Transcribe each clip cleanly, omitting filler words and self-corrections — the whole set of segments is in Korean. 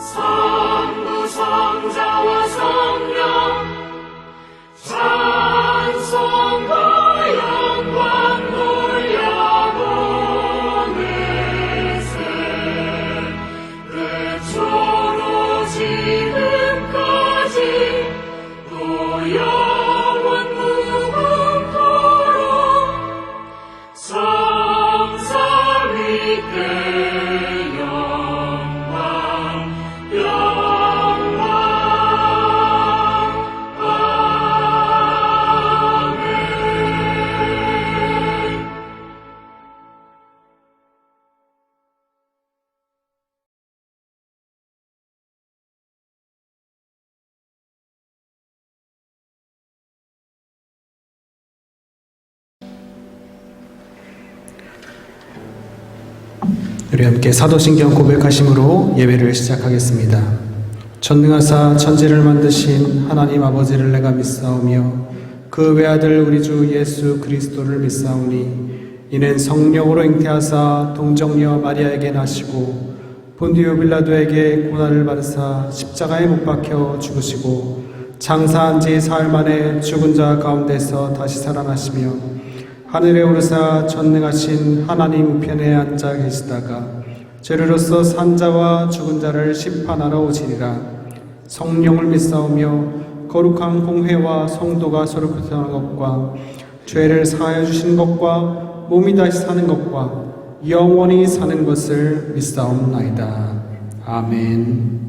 성부 성자와 성령 찬송과 영광 돌려보내세. 그초로 지금까지 또 영원 무궁토록 성삼 위대 영광 영광. 아멘. 우리 함께 사도신경 고백하심으로 예배를 시작하겠습니다. 전능하사 천지를 만드신 하나님 아버지를 내가 믿사오며 그 외아들 우리 주 예수 그리스도를 믿사오니 이는 성령으로 잉태하사 동정녀 마리아에게 나시고 본디오 빌라도에게 고난을 받으사 십자가에 못 박혀 죽으시고 장사한 지 사흘 만에 죽은 자 가운데서 다시 살아나시며 하늘에 오르사 전능하신 하나님 우편에 앉아 계시다가 죄로서 산 자와 죽은 자를 심판하러 오시리라. 성령을 믿사오며 거룩한 공회와 성도가 서로 교통하는 것과 죄를 사하여 주신 것과 몸이 다시 사는 것과 영원히 사는 것을 믿사옵나이다. 아멘.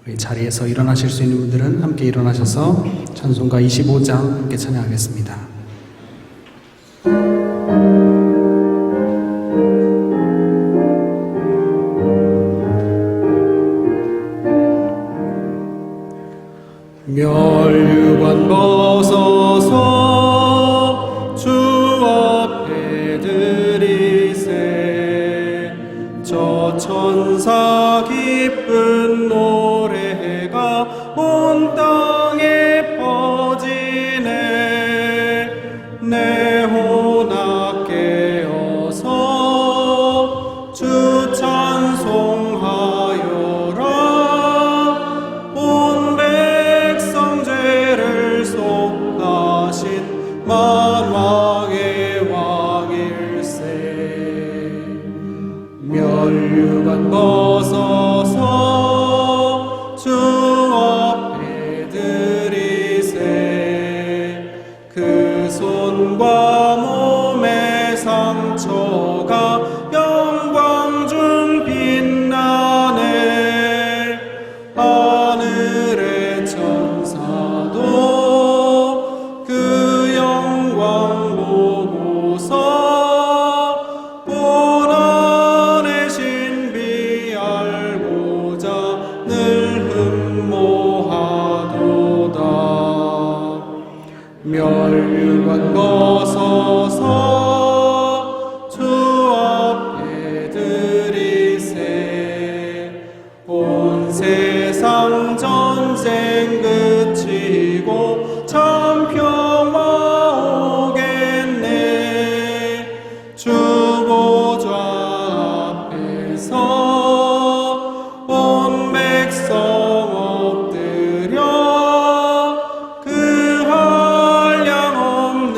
우리 자리에서 일어나실 수 있는 분들은 함께 일어나셔서 찬송가 25장 함께 찬양하겠습니다. 멸류관 벗어서 주 앞에 드리세. 저 천사 기쁜 노래가 온 땅에 퍼지네. 내 혼악 깨어서 주 찬송하여라. 온 백성 죄를 속하신 만왕의 왕일세. 멸류관 벗어서 주 앞에 드리세. 그 손과 몸의 상처가 영광 중 빛나네. 하늘의 천사도 그 영광 보고서 고난의 신비 알고자 늘 흠모하도다. 멸류관 벗어서 주 앞에 드리세. 온 세상 전쟁 그치고 참 평화 오겠네. 주 보좌 앞에서 온 백성 엎드려 그 한량없는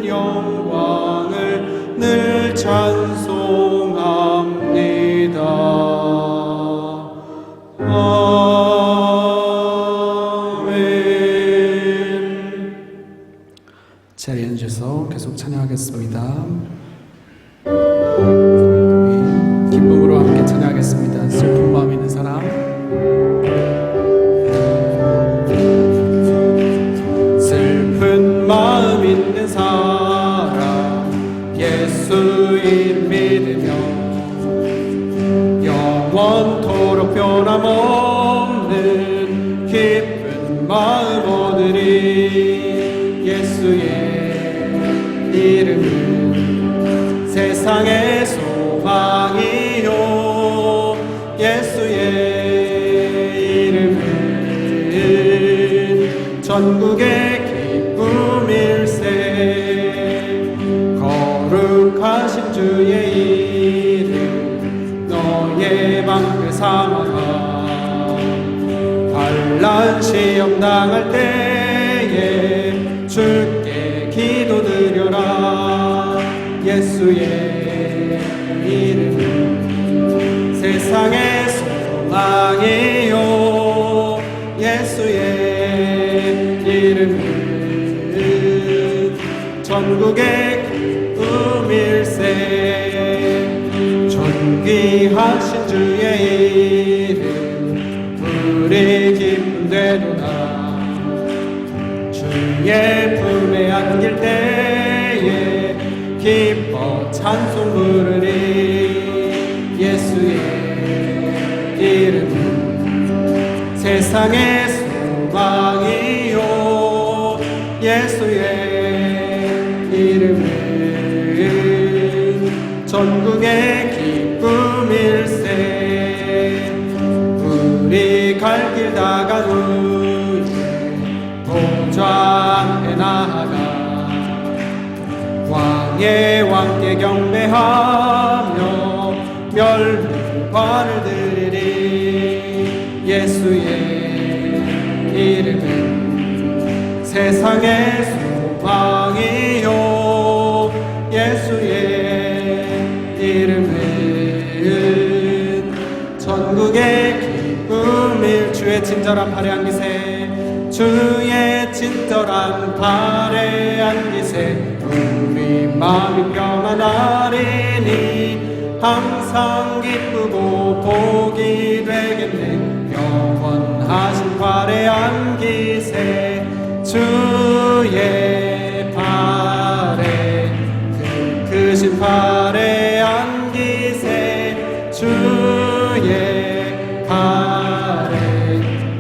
영광을 늘 찬송합니다. 아멘. 자리에 앉으셔서 계속 찬양하겠습니다. 기쁨으로 함께 찬양하겠습니다. 슬픈 마음 있는 사람, 슬픈 마음 있는 사람, 예수인 믿으며 영원토록 변함없는 기쁜 마음 얻으리. 예수의 이름은 세상의 소망이요. 예수의 이름은 전국의 기쁨일세. 거룩하신 주의 이름 너의 방패 삼아라. 놀라운 시험 당할 때에 주께 기도드려라. 예수의 이름은 세상의 소망이요, 예수의 이름은 전국의 기쁨일세. 존귀하신 주의 이름 우리 기쁨 되도다. 주의 품에 안길 때에 기뻐 찬송 부르리. 예수의 이름은 세상의 소망이요, 예수의 이름은 전국의 기쁨일세. 우리 갈 길 다간 후에 보좌 앞에 나아가 왕의 왕께 경배하며 멸류관을 드리리. 예수의 이름은 세상의 소망이요, 예수의 이름은 전국의 기쁨일. 주의 친절한 발에 안기세. 주의 친절한 발에 안기세. 우리 마음이 평안하리니 항상 기쁘고 복이 되겠네. 영원하신 발에 안기세. 주의 발에 크신 발에 안기세. 주의 발에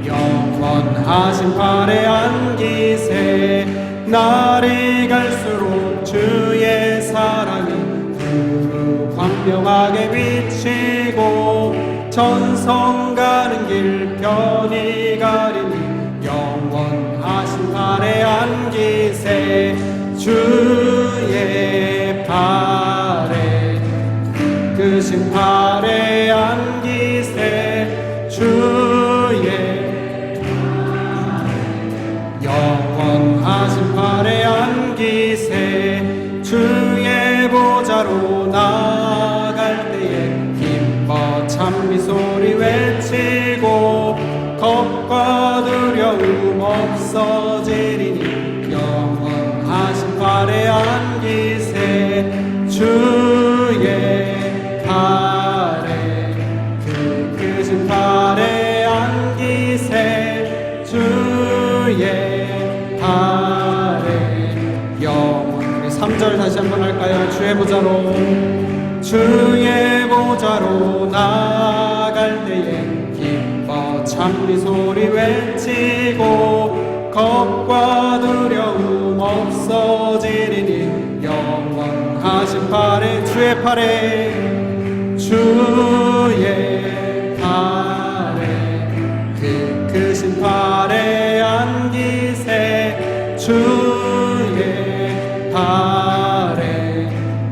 영원하신 발에 안기세. 날이 갈수록 주의 사랑이 두루 광명하게 비치고 전성 가는 길 편히 가리니 영원하신 발에 안기세. 주의 발에 크신 발에 안기세. 주의 영원하신 발에 안기세. 주의 보좌로 나아갈 때에 기뻐 찬미 소리 외치고 겁과 두려움 없어지리니 영원하신 발에 안기세. 주의 발에 크신 발에 안기세. 주의 발에 영원. 우리 3절 다시 한번 할까요? 주의 보좌로, 주의 보좌로 나아갈 때에 기뻐 찬미 소리 외치고 겁과 두려움 없어지리니 영원하신 발에. 주의 팔에, 주의 발에 크신 발에 안기세. 주의 발에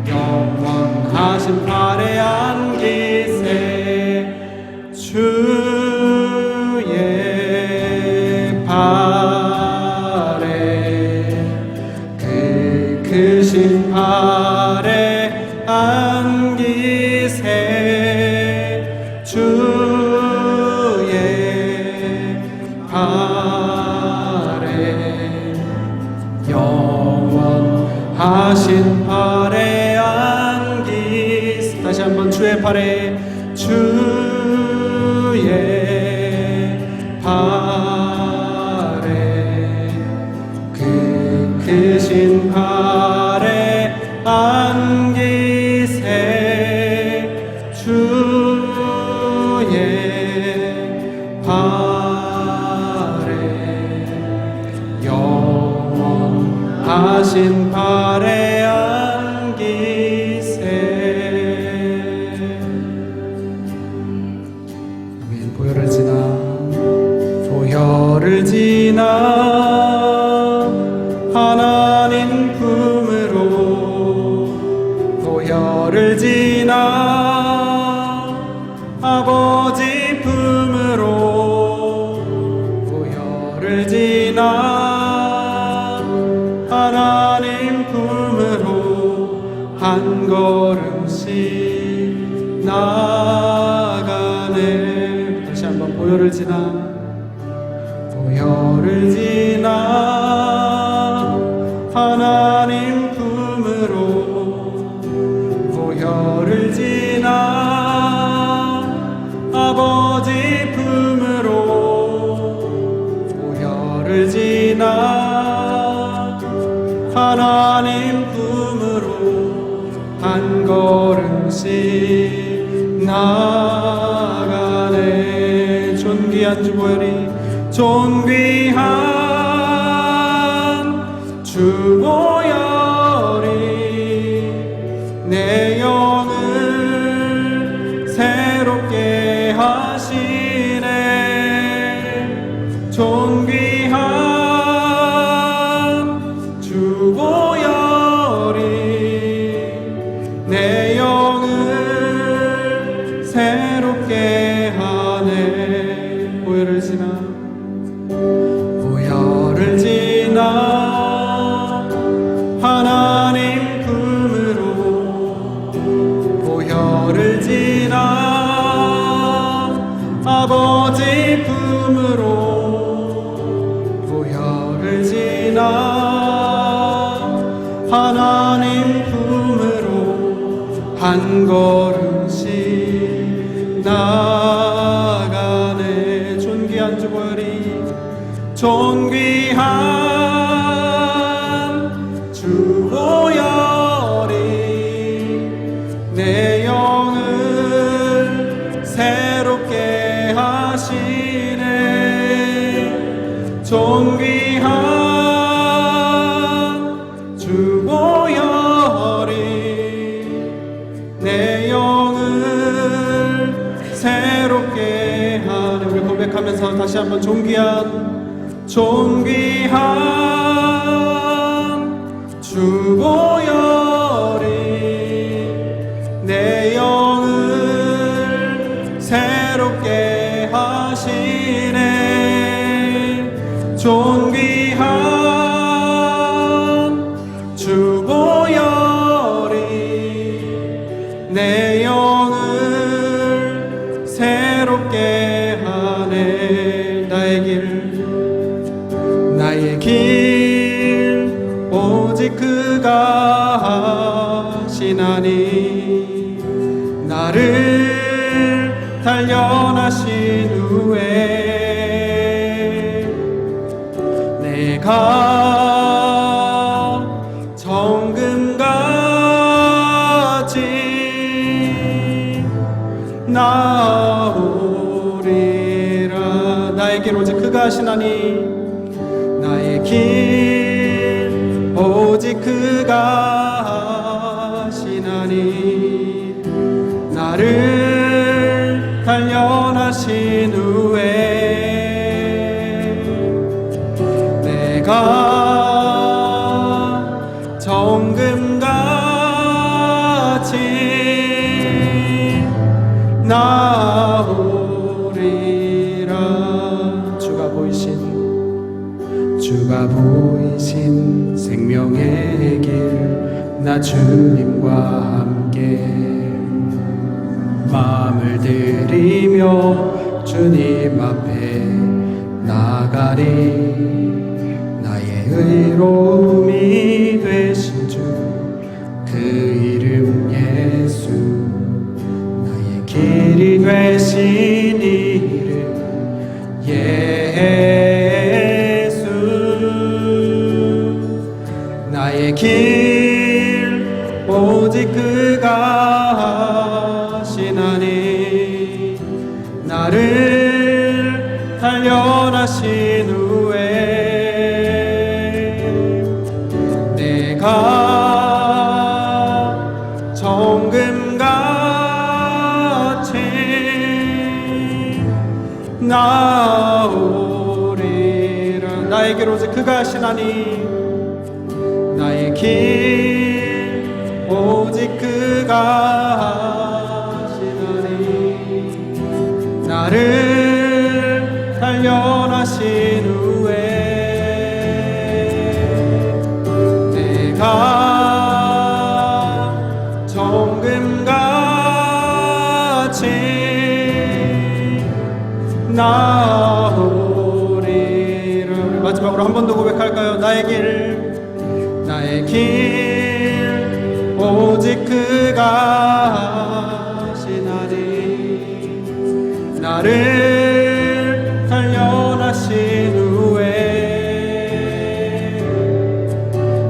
영원하신 발에 안기세. 주의 발에 크신 발에 안기세. 주의 발에 영원하신 발에 안기세. 다시 한번 주의 발에, 주의 발에 크신 발에 안기세. 주의 발에 영원하신 발에 안기세. 보혈을 지나 보혈을 지나 하나님 품으로, 보혈을 지나 아버지 품으로, 한 걸음씩 나아가네. 다시 한번 보혈을 지나 보혈을 지나 하나님 품으로 보혈을 지나 아버지 품으로 보혈을 지나 하나님 품으로 한 걸음씩 나아가네. 존귀한 주 보혈이 존귀한 주 보혈이 내 영을 새롭게 하시네. 존귀한 주 보혈이 내 영을 새롭게 하네. 보혈을 지나 보혈을 지나 하나님 품으로 보혈을 지나 아버지 품으로 보혈을 지나 하나님 품으로 한 걸음씩 나아가네. 존귀한 주 보혈이 존귀한 주 보혈이 내 영을 새롭게 하시네. 존귀한 주 보혈이 내 영을 새롭게 하네. 우리 고백하면서 다시 한번 존귀한 주 보혈이 내 영을 새롭게 하시네. 존귀한 주 보혈이 내 영을 새롭게 하네. 나의 길 오직 그가 하시나니 나를 단련하신 후에 내가 정금같이 나오리라. 나의 길 오직 그가 하시나니 나의 길 오직 그가 하시나니 나를 단련하신 후에 내가 정금같이 나오리라. 주가 보이신 생명의 길 나 주님과 함께 마음을 들이며 주님 앞에 나가리. 나의 의로움이 되신 주 그 이름 예수 나의 길이 되신 이름 예수 나의 길 오직 그가 하시나니 나를 단련하신 후에 내가 정금같이 나오리라. 나의 길 오직 그가 하시나니 나의 길 오직 그가 하시나니 나를 단련하신 후에 내가 나오리라. 마지막으로 한 번 더 고백할까요? 나의 길 오직 그가 하시나니 나를 단련하신 후에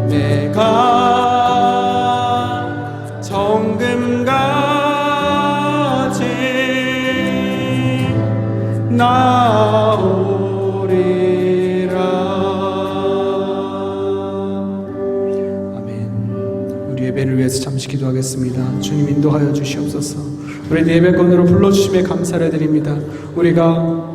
내가 정금같이 나오리라. 아멘. 우리 예배를 위해서 잠시 기도하겠습니다. 주님 인도하여 주시옵소서. 우리 예배권으로 불러주심에 감사를 드립니다. 우리가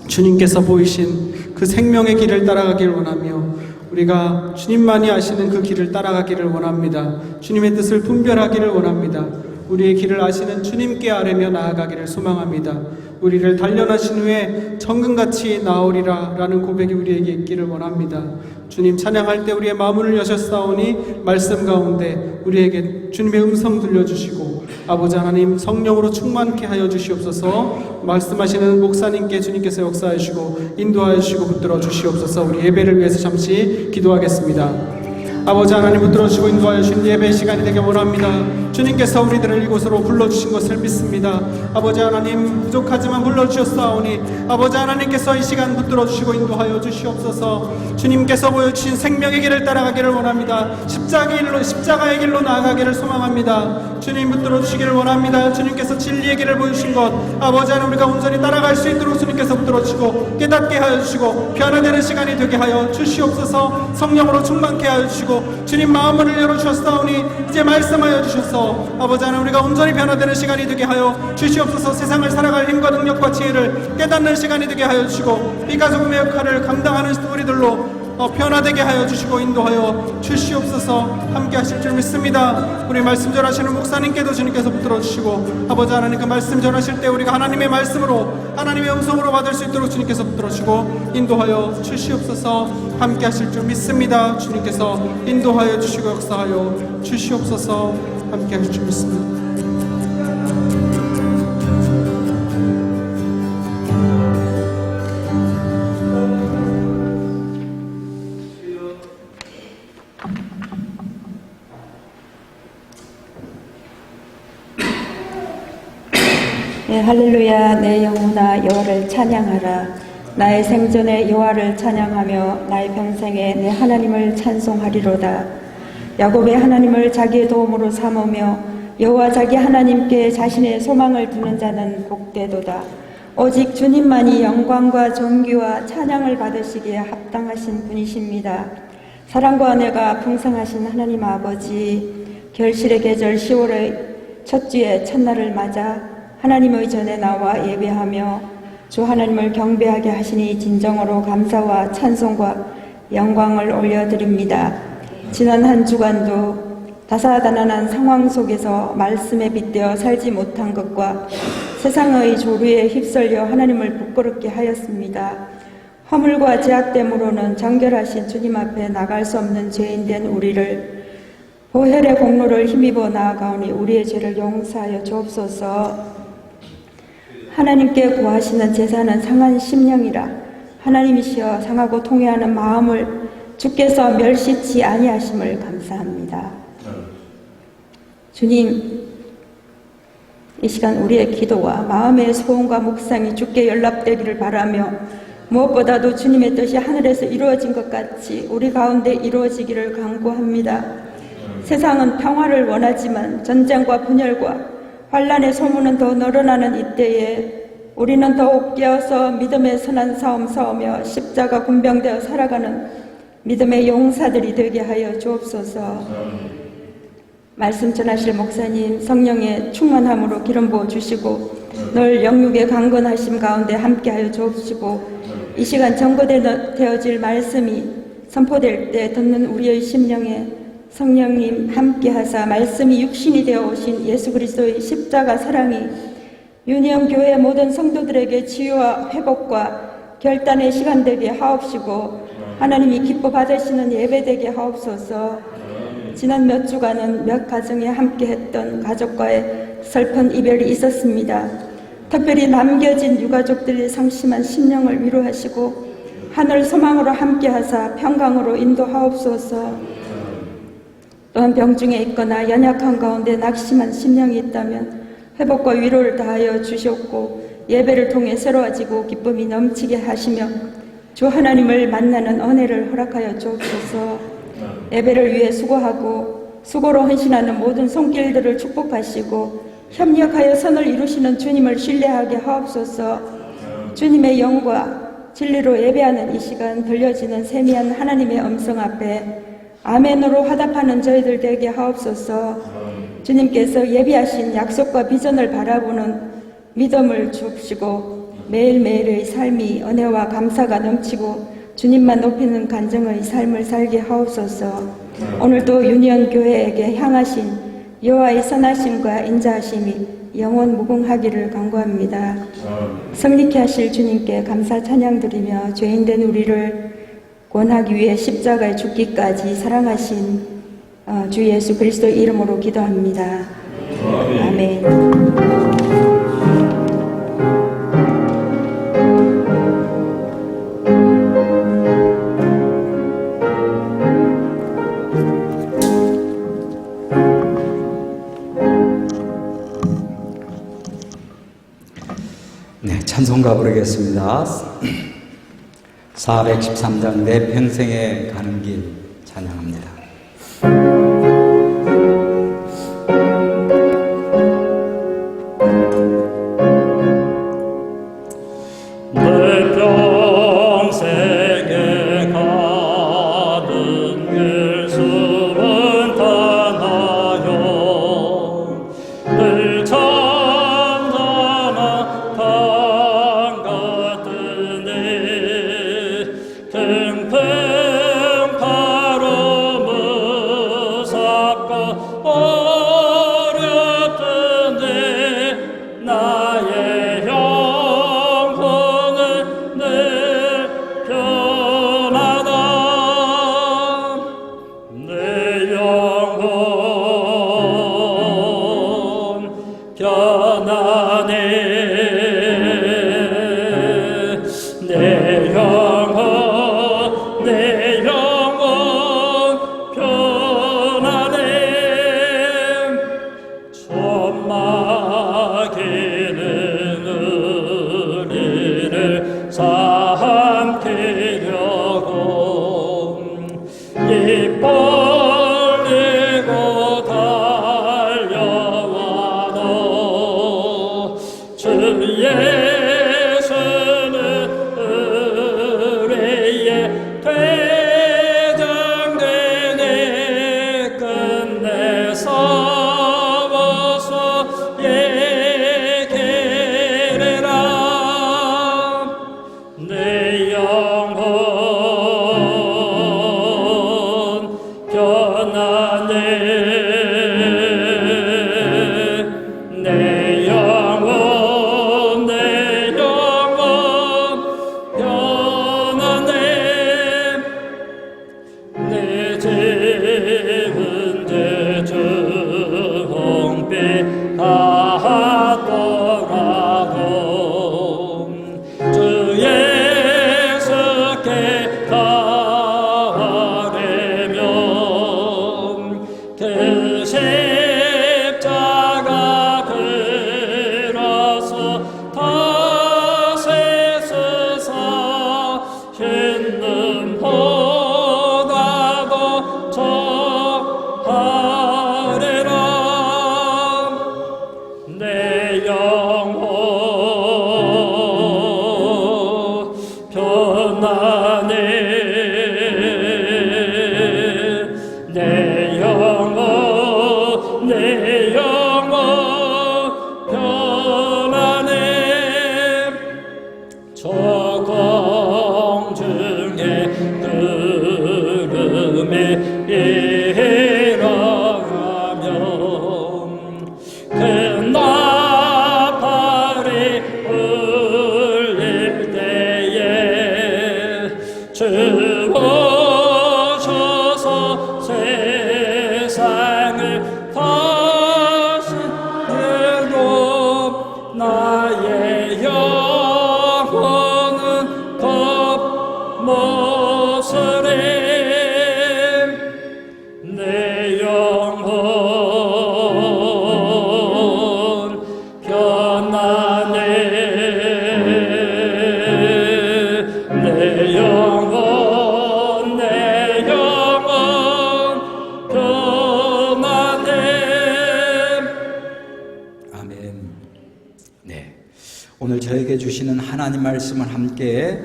주님께서 보이신 그 생명의 길을 따라가길 원하며 우리가 주님만이 아시는 그 길을 따라가기를 원합니다. 주님의 뜻을 분별하기를 원합니다. 우리의 길을 아시는 주님께 아뢰며 나아가기를 소망합니다. 우리를 단련하신 후에 정금같이 나오리라 라는 고백이 우리에게 있기를 원합니다. 주님 찬양할 때 우리의 마음을 여셨사오니 말씀 가운데 우리에게 주님의 음성 들려주시고 아버지 하나님 성령으로 충만케 하여 주시옵소서. 말씀하시는 목사님께 주님께서 역사해 주시고 인도하여 주시고 붙들어 주시옵소서. 우리 예배를 위해서 잠시 기도하겠습니다. 아버지 하나님 붙들어 주시고 인도하여 주신 예배의 시간이 되게 원합니다. 주님께서 우리들을 이곳으로 불러주신 것을 믿습니다. 아버지 하나님 부족하지만 불러주셨사오니 아버지 하나님께서 이 시간 붙들어 주시고 인도하여 주시옵소서. 주님께서 보여주신 생명의 길을 따라가기를 원합니다. 십자가의 길로 나아가기를 소망합니다. 주님 붙들어 주시기를 원합니다. 주님께서 진리의 길을 보여주신 것 아버지 하나님 우리가 온전히 따라갈 수 있도록 주님께서 붙들어 주시고 깨닫게 하여 주시고 변화되는 시간이 되게 하여 주시옵소서. 성령으로 충만케 하여 주시고 주님 마음을 열어주셨사오니 이제 말씀하여 주셔서 아버지 하나님 우리가 온전히 변화되는 시간이 되게 하여 주시옵소서. 세상을 살아갈 힘과 능력과 지혜를 깨닫는 시간이 되게 하여 주시고 이 가족의 역할을 감당하는 우리들로 변화되게 하여 주시고 인도하여 주시옵소서. 함께 하실 줄 믿습니다. 우리 말씀 전하시는 목사님께도 주님께서 붙들어 주시고 아버지 하나님 그 말씀 전하실 때 우리가 하나님의 말씀으로 하나님의 음성으로 받을 수 있도록 주님께서 붙들어 주시고 인도하여 주시옵소서. 함께 하실 줄 믿습니다. 주님께서 인도하여 주시고 역사하여 주시옵소서. 함께 하실 줄 믿습니다. 네, 할렐루야. 내 영혼아 여호와를 찬양하라. 나의 생전에 여호와를 찬양하며 나의 평생에 내 하나님을 찬송하리로다. 야곱의 하나님을 자기의 도움으로 삼으며 여호와 자기 하나님께 자신의 소망을 두는 자는 복되도다. 오직 주님만이 영광과 존귀와 찬양을 받으시기에 합당하신 분이십니다. 사랑과 은혜가 풍성하신 하나님 아버지, 결실의 계절 10월의 첫 주의 첫날을 맞아 하나님의 전에 나와 예배하며 주 하나님을 경배하게 하시니 진정으로 감사와 찬송과 영광을 올려드립니다. 지난 한 주간도 다사다난한 상황 속에서 말씀에 빗대어 살지 못한 것과 세상의 조류에 휩쓸려 하나님을 부끄럽게 하였습니다. 허물과 죄악됨으로는 정결하신 주님 앞에 나갈 수 없는 죄인된 우리를 보혈의 공로를 힘입어 나아가오니 우리의 죄를 용서하여 주옵소서. 하나님께 구하시는 제사는 상한 심령이라 하나님이시여 상하고 통회하는 마음을 주께서 멸시치 아니하심을 감사합니다. 주님, 이 시간 우리의 기도와 마음의 소원과 묵상이 주께 연락되기를 바라며 무엇보다도 주님의 뜻이 하늘에서 이루어진 것 같이 우리 가운데 이루어지기를 간구합니다. 세상은 평화를 원하지만 전쟁과 분열과 환란의 소문은 더 늘어나는 이때에 우리는 더욱 깨어서 믿음의 선한 싸움 싸우며 십자가 군병되어 살아가는 믿음의 용사들이 되게 하여 주옵소서. 말씀 전하실 목사님 성령의 충만함으로 기름 부어 주시고 늘 영육의 강건하심 가운데 함께하여 주옵시고 이 시간 전거되어질 말씀이 선포될 때 듣는 우리의 심령에 성령님 함께하사 말씀이 육신이 되어 오신 예수 그리스도의 십자가 사랑이 유니온 교회 모든 성도들에게 치유와 회복과 결단의 시간 되게 하옵시고 하나님이 기뻐 받으시는 예배 되게 하옵소서. 지난 몇 주간은 몇 가정에 함께했던 가족과의 슬픈 이별이 있었습니다. 특별히 남겨진 유가족들의 상심한 심령을 위로하시고 하늘 소망으로 함께하사 평강으로 인도하옵소서. 또한 병중에 있거나 연약한 가운데 낙심한 심령이 있다면 회복과 위로를 다하여 주셨고 예배를 통해 새로워지고 기쁨이 넘치게 하시며 주 하나님을 만나는 은혜를 허락하여 주옵소서. 예배를 위해 수고하고 수고로 헌신하는 모든 손길들을 축복하시고 협력하여 선을 이루시는 주님을 신뢰하게 하옵소서. 주님의 영과 진리로 예배하는 이 시간 들려지는 세미한 하나님의 음성 앞에 아멘으로 화답하는 저희들 되게 하옵소서. 주님께서 예비하신 약속과 비전을 바라보는 믿음을 주옵시고 매일매일의 삶이 은혜와 감사가 넘치고 주님만 높이는 간증의 삶을 살게 하옵소서. 오늘도 유니온 교회에게 향하신 여호와의 선하심과 인자하심이 영원 무궁하기를 간구합니다. 성립케 하실 주님께 감사 찬양드리며 죄인된 우리를 구원하기 위해 십자가에 죽기까지 사랑하신 주 예수 그리스도의 이름으로 기도합니다. 아멘. 네, 찬송가 부르겠습니다. 413장 내 평생에 가는 길 찬양합니다. 내 평생에 가는 길 수는 다나요 늘 찬란한 강 같으네 팽팽 바로 무섭고 어렵던데 나의 영혼은 늘 변하다 내 영혼 변하네 내 영혼 변하네 천막에는 우리를 삼키려고 입 벌리고 달려와도 주 예수는 우리의 대장되네 끝내 싸워서 예게래라 내 영혼 변하네 내 영혼 변하네 내 집은 대중배 가더라도 주 예수께 가려면 그 십자가 들어서 다세스사 흰눈 보다도 저하래라 내 영혼 변하네 내 영혼 변하네 저 공중의 구름에 일어가면 그 나팔이 울릴 때에 주 오셔서 세상을 다시 열고 나의 주시는 하나님 말씀을 함께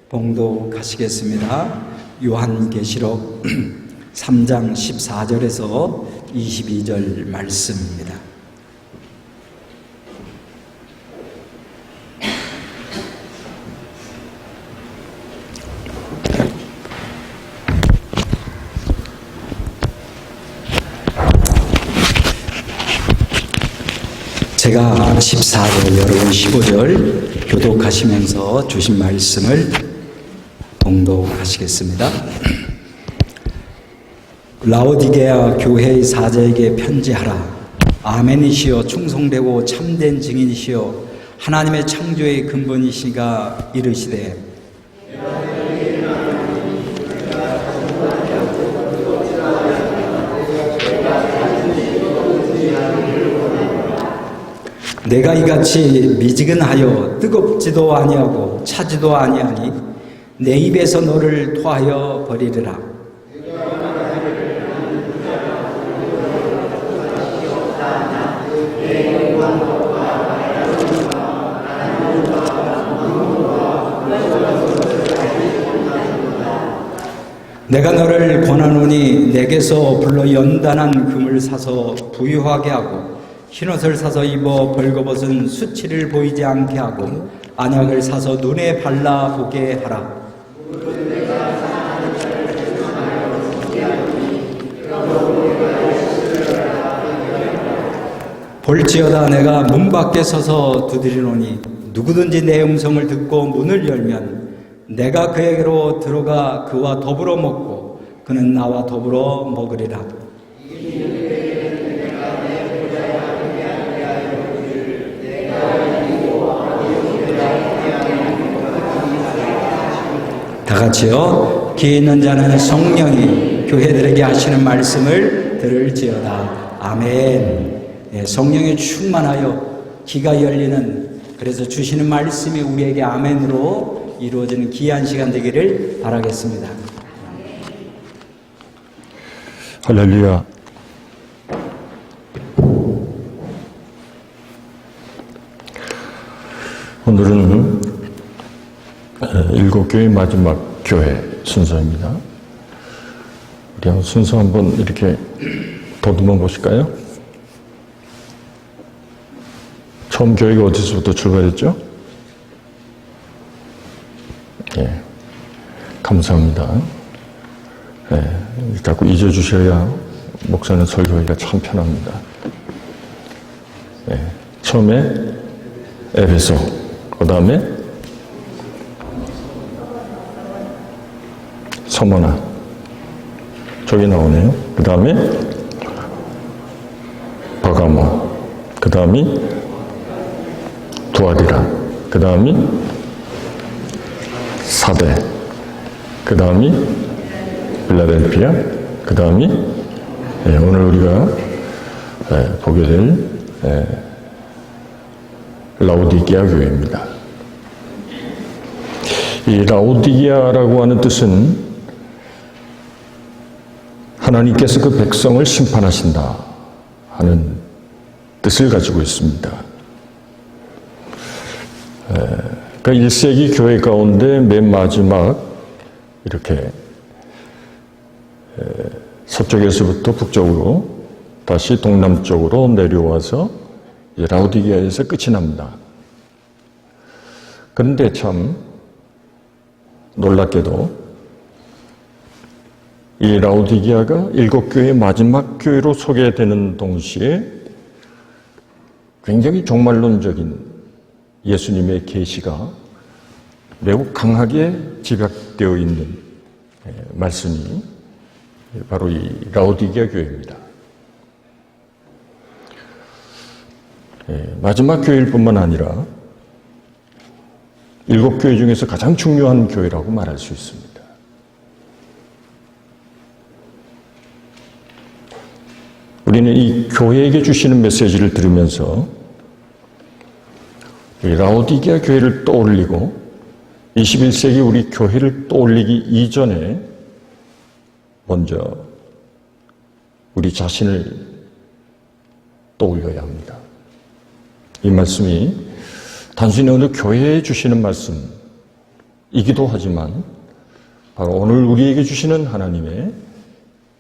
봉독하시겠습니다. 요한계시록 3장 14절에서 22절 말씀입니다. 제가 14절, 여러분 15절 교독하시면서 주신 말씀을 봉독하시겠습니다. 라오디게아 교회의 사자에게 편지하라. 아멘이시여 충성되고 참된 증인이시여 하나님의 창조의 근본이시가 이르시되 내가 이같이 미지근하여 뜨겁지도 아니하고 차지도 아니하니 내 입에서 너를 토하여 버리리라. 내가 너를 권하노니 내게서 불러 연단한 금을 사서 부유하게 하고 흰옷을 사서 입어 벌거벗은 수치를 보이지 않게 하고 안약을 사서 눈에 발라보게 하라. 볼지어다 내가 문 밖에 서서 두드리노니 누구든지 내 음성을 듣고 문을 열면 내가 그에게로 들어가 그와 더불어 먹고 그는 나와 더불어 먹으리라. 다 같이요. 귀 있는 자는 성령이 교회들에게 하시는 말씀을 들을지어다. 아멘. 네, 성령에 충만하여 귀가 열리는, 그래서 주시는 말씀이 우리에게 아멘으로 이루어지는 귀한 시간 되기를 바라겠습니다. 할렐루야. 오늘은 일곱 교회 마지막 교회 순서입니다. 우리 한번 순서 한번 이렇게 더듬어 보실까요? 처음 교회가 어디서부터 출발했죠? 예, 감사합니다. 예, 자꾸 잊어주셔야 목사는 설교하기가 참 편합니다. 예, 처음에 에베소, 그 다음에 서머나, 저기 나오네요. 그 다음에 바가모, 그 다음이 두아디라, 그 다음이 사대, 그 다음이 필라델피아, 그 다음이 오늘 우리가 보게 될 라오디게아 교회입니다. 이 라오디게아라고 하는 뜻은 하나님께서 그 백성을 심판하신다 하는 뜻을 가지고 있습니다. 그러니까 1세기 교회 가운데 맨 마지막 이렇게 서쪽에서부터 북쪽으로 다시 동남쪽으로 내려와서 라오디게아에서 끝이 납니다. 그런데 참 놀랍게도 이 라오디게아가 7교회의 마지막 교회로 소개되는 동시에 굉장히 종말론적인 예수님의 계시가 매우 강하게 집약되어 있는 말씀이 바로 이 라오디게아 교회입니다. 마지막 교회일 뿐만 아니라 7교회 중에서 가장 중요한 교회라고 말할 수 있습니다. 우리는 이 교회에게 주시는 메시지를 들으면서 이 라오디게아 교회를 떠올리고 21세기 우리 교회를 떠올리기 이전에 먼저 우리 자신을 떠올려야 합니다. 이 말씀이 단순히 오늘 교회에 주시는 말씀이기도 하지만 바로 오늘 우리에게 주시는 하나님의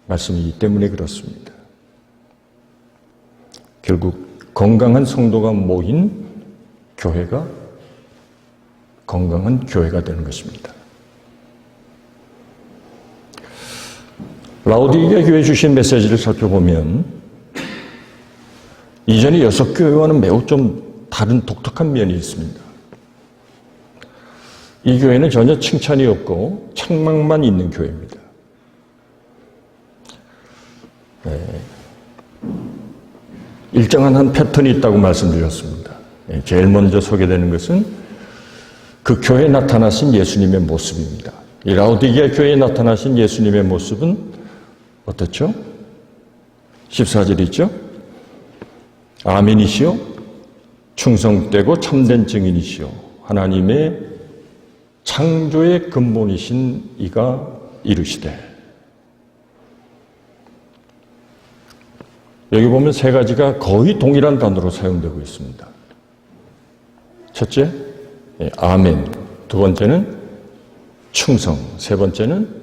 말씀이기 때문에 그렇습니다. 결국 건강한 성도가 모인 교회가 건강한 교회가 되는 것입니다. 라오디게아 교회에 주신 메시지를 살펴보면 이전의 6교회와는 매우 좀 다른 독특한 면이 있습니다. 이 교회는 전혀 칭찬이 없고 책망만 있는 교회입니다. 일정한 한 패턴이 있다고 말씀드렸습니다. 제일 먼저 소개되는 것은 그 교회에 나타나신 예수님의 모습입니다. 이 라오디게아 교회에 나타나신 예수님의 모습은 어떻죠? 14절 있죠? 아멘이시요 충성되고 참된 증인이시요 하나님의 창조의 근본이신 이가 이르시되. 여기 보면 세 가지가 거의 동일한 단어로 사용되고 있습니다. 첫째, 아멘. 두 번째는 충성. 세 번째는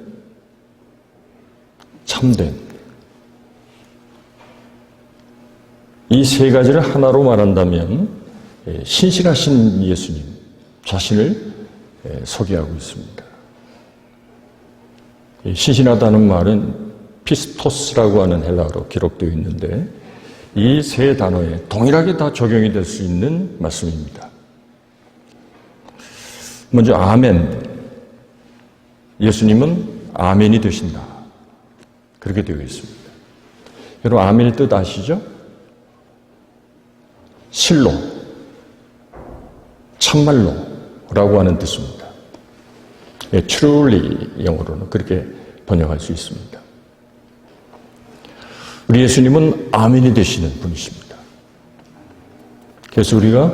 참된. 이 세 가지를 하나로 말한다면 신실하신 예수님 자신을 소개하고 있습니다. 신실하다는 말은 피스토스라고 하는 헬라어로 기록되어 있는데 이 세 단어에 동일하게 다 적용이 될 수 있는 말씀입니다. 먼저 아멘. 예수님은 아멘이 되신다. 그렇게 되어 있습니다. 여러분 아멘의 뜻 아시죠? 실로, 참말로라고 하는 뜻입니다. truly 영어로는 그렇게 번역할 수 있습니다. 우리 예수님은 아멘이 되시는 분이십니다. 그래서 우리가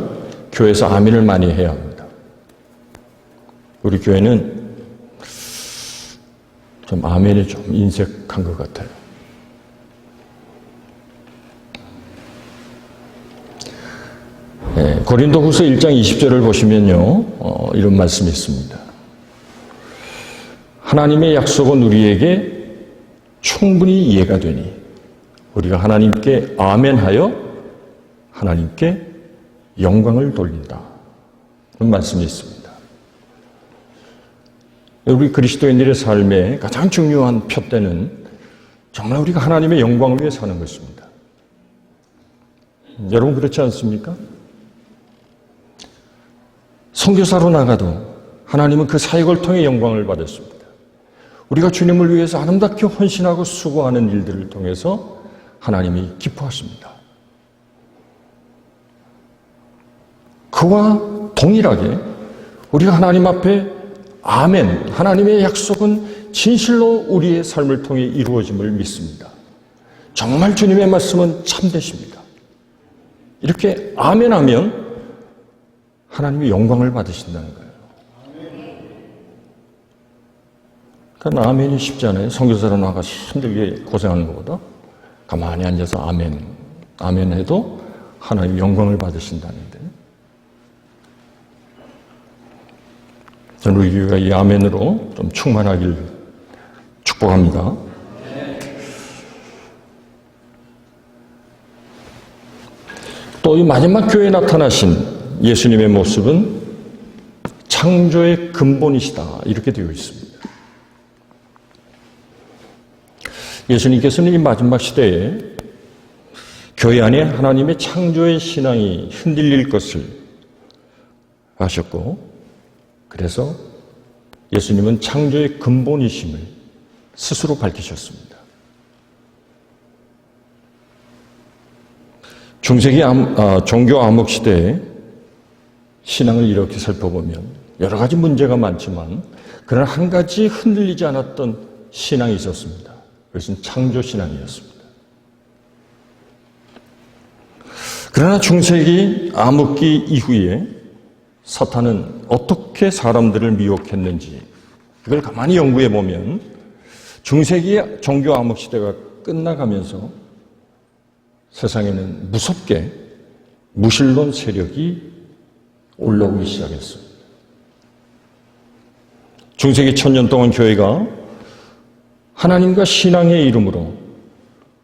교회에서 아멘을 많이 해야 합니다. 우리 교회는 좀 아멘이 좀 인색한 것 같아요. 고린도후서 1장 20절을 보시면요, 이런 말씀이 있습니다. 하나님의 약속은 우리에게 충분히 이해가 되니 우리가 하나님께 아멘하여 하나님께 영광을 돌린다. 그런 말씀이 있습니다. 우리 그리스도인들의 삶의 가장 중요한 표대는 정말 우리가 하나님의 영광을 위해 사는 것입니다. 여러분 그렇지 않습니까? 선교사로 나가도 하나님은 그 사역을 통해 영광을 받았습니다. 우리가 주님을 위해서 아름답게 헌신하고 수고하는 일들을 통해서 하나님이 기뻐하십니다. 그와 동일하게 우리가 하나님 앞에 아멘, 하나님의 약속은 진실로 우리의 삶을 통해 이루어짐을 믿습니다. 정말 주님의 말씀은 참되십니다. 이렇게 아멘하면 하나님이 영광을 받으신다는 거예요. 그러니까 아멘이 쉽지 않아요. 선교사로 나가서 힘들게 고생하는 것보다 가만히 앉아서 아멘 해도 하나님 영광을 받으신다는데, 저는 우리 교회가 이 아멘으로 좀 충만하길 축복합니다. 또 이 마지막 교회에 나타나신 예수님의 모습은 창조의 근본이시다. 이렇게 되어 있습니다. 예수님께서는 이 마지막 시대에 교회 안에 하나님의 창조의 신앙이 흔들릴 것을 아셨고, 그래서 예수님은 창조의 근본이심을 스스로 밝히셨습니다. 중세기 종교 암흑 시대에 신앙을 이렇게 살펴보면 여러 가지 문제가 많지만 그러나 한 가지 흔들리지 않았던 신앙이 있었습니다. 그것은 창조신앙이었습니다. 그러나 중세기 암흑기 이후에 사탄은 어떻게 사람들을 미혹했는지 이걸 가만히 연구해 보면 중세기의 종교 암흑 시대가 끝나가면서 세상에는 무섭게 무신론 세력이 올라오기 시작했습니다. 중세기 1000년 동안 교회가 하나님과 신앙의 이름으로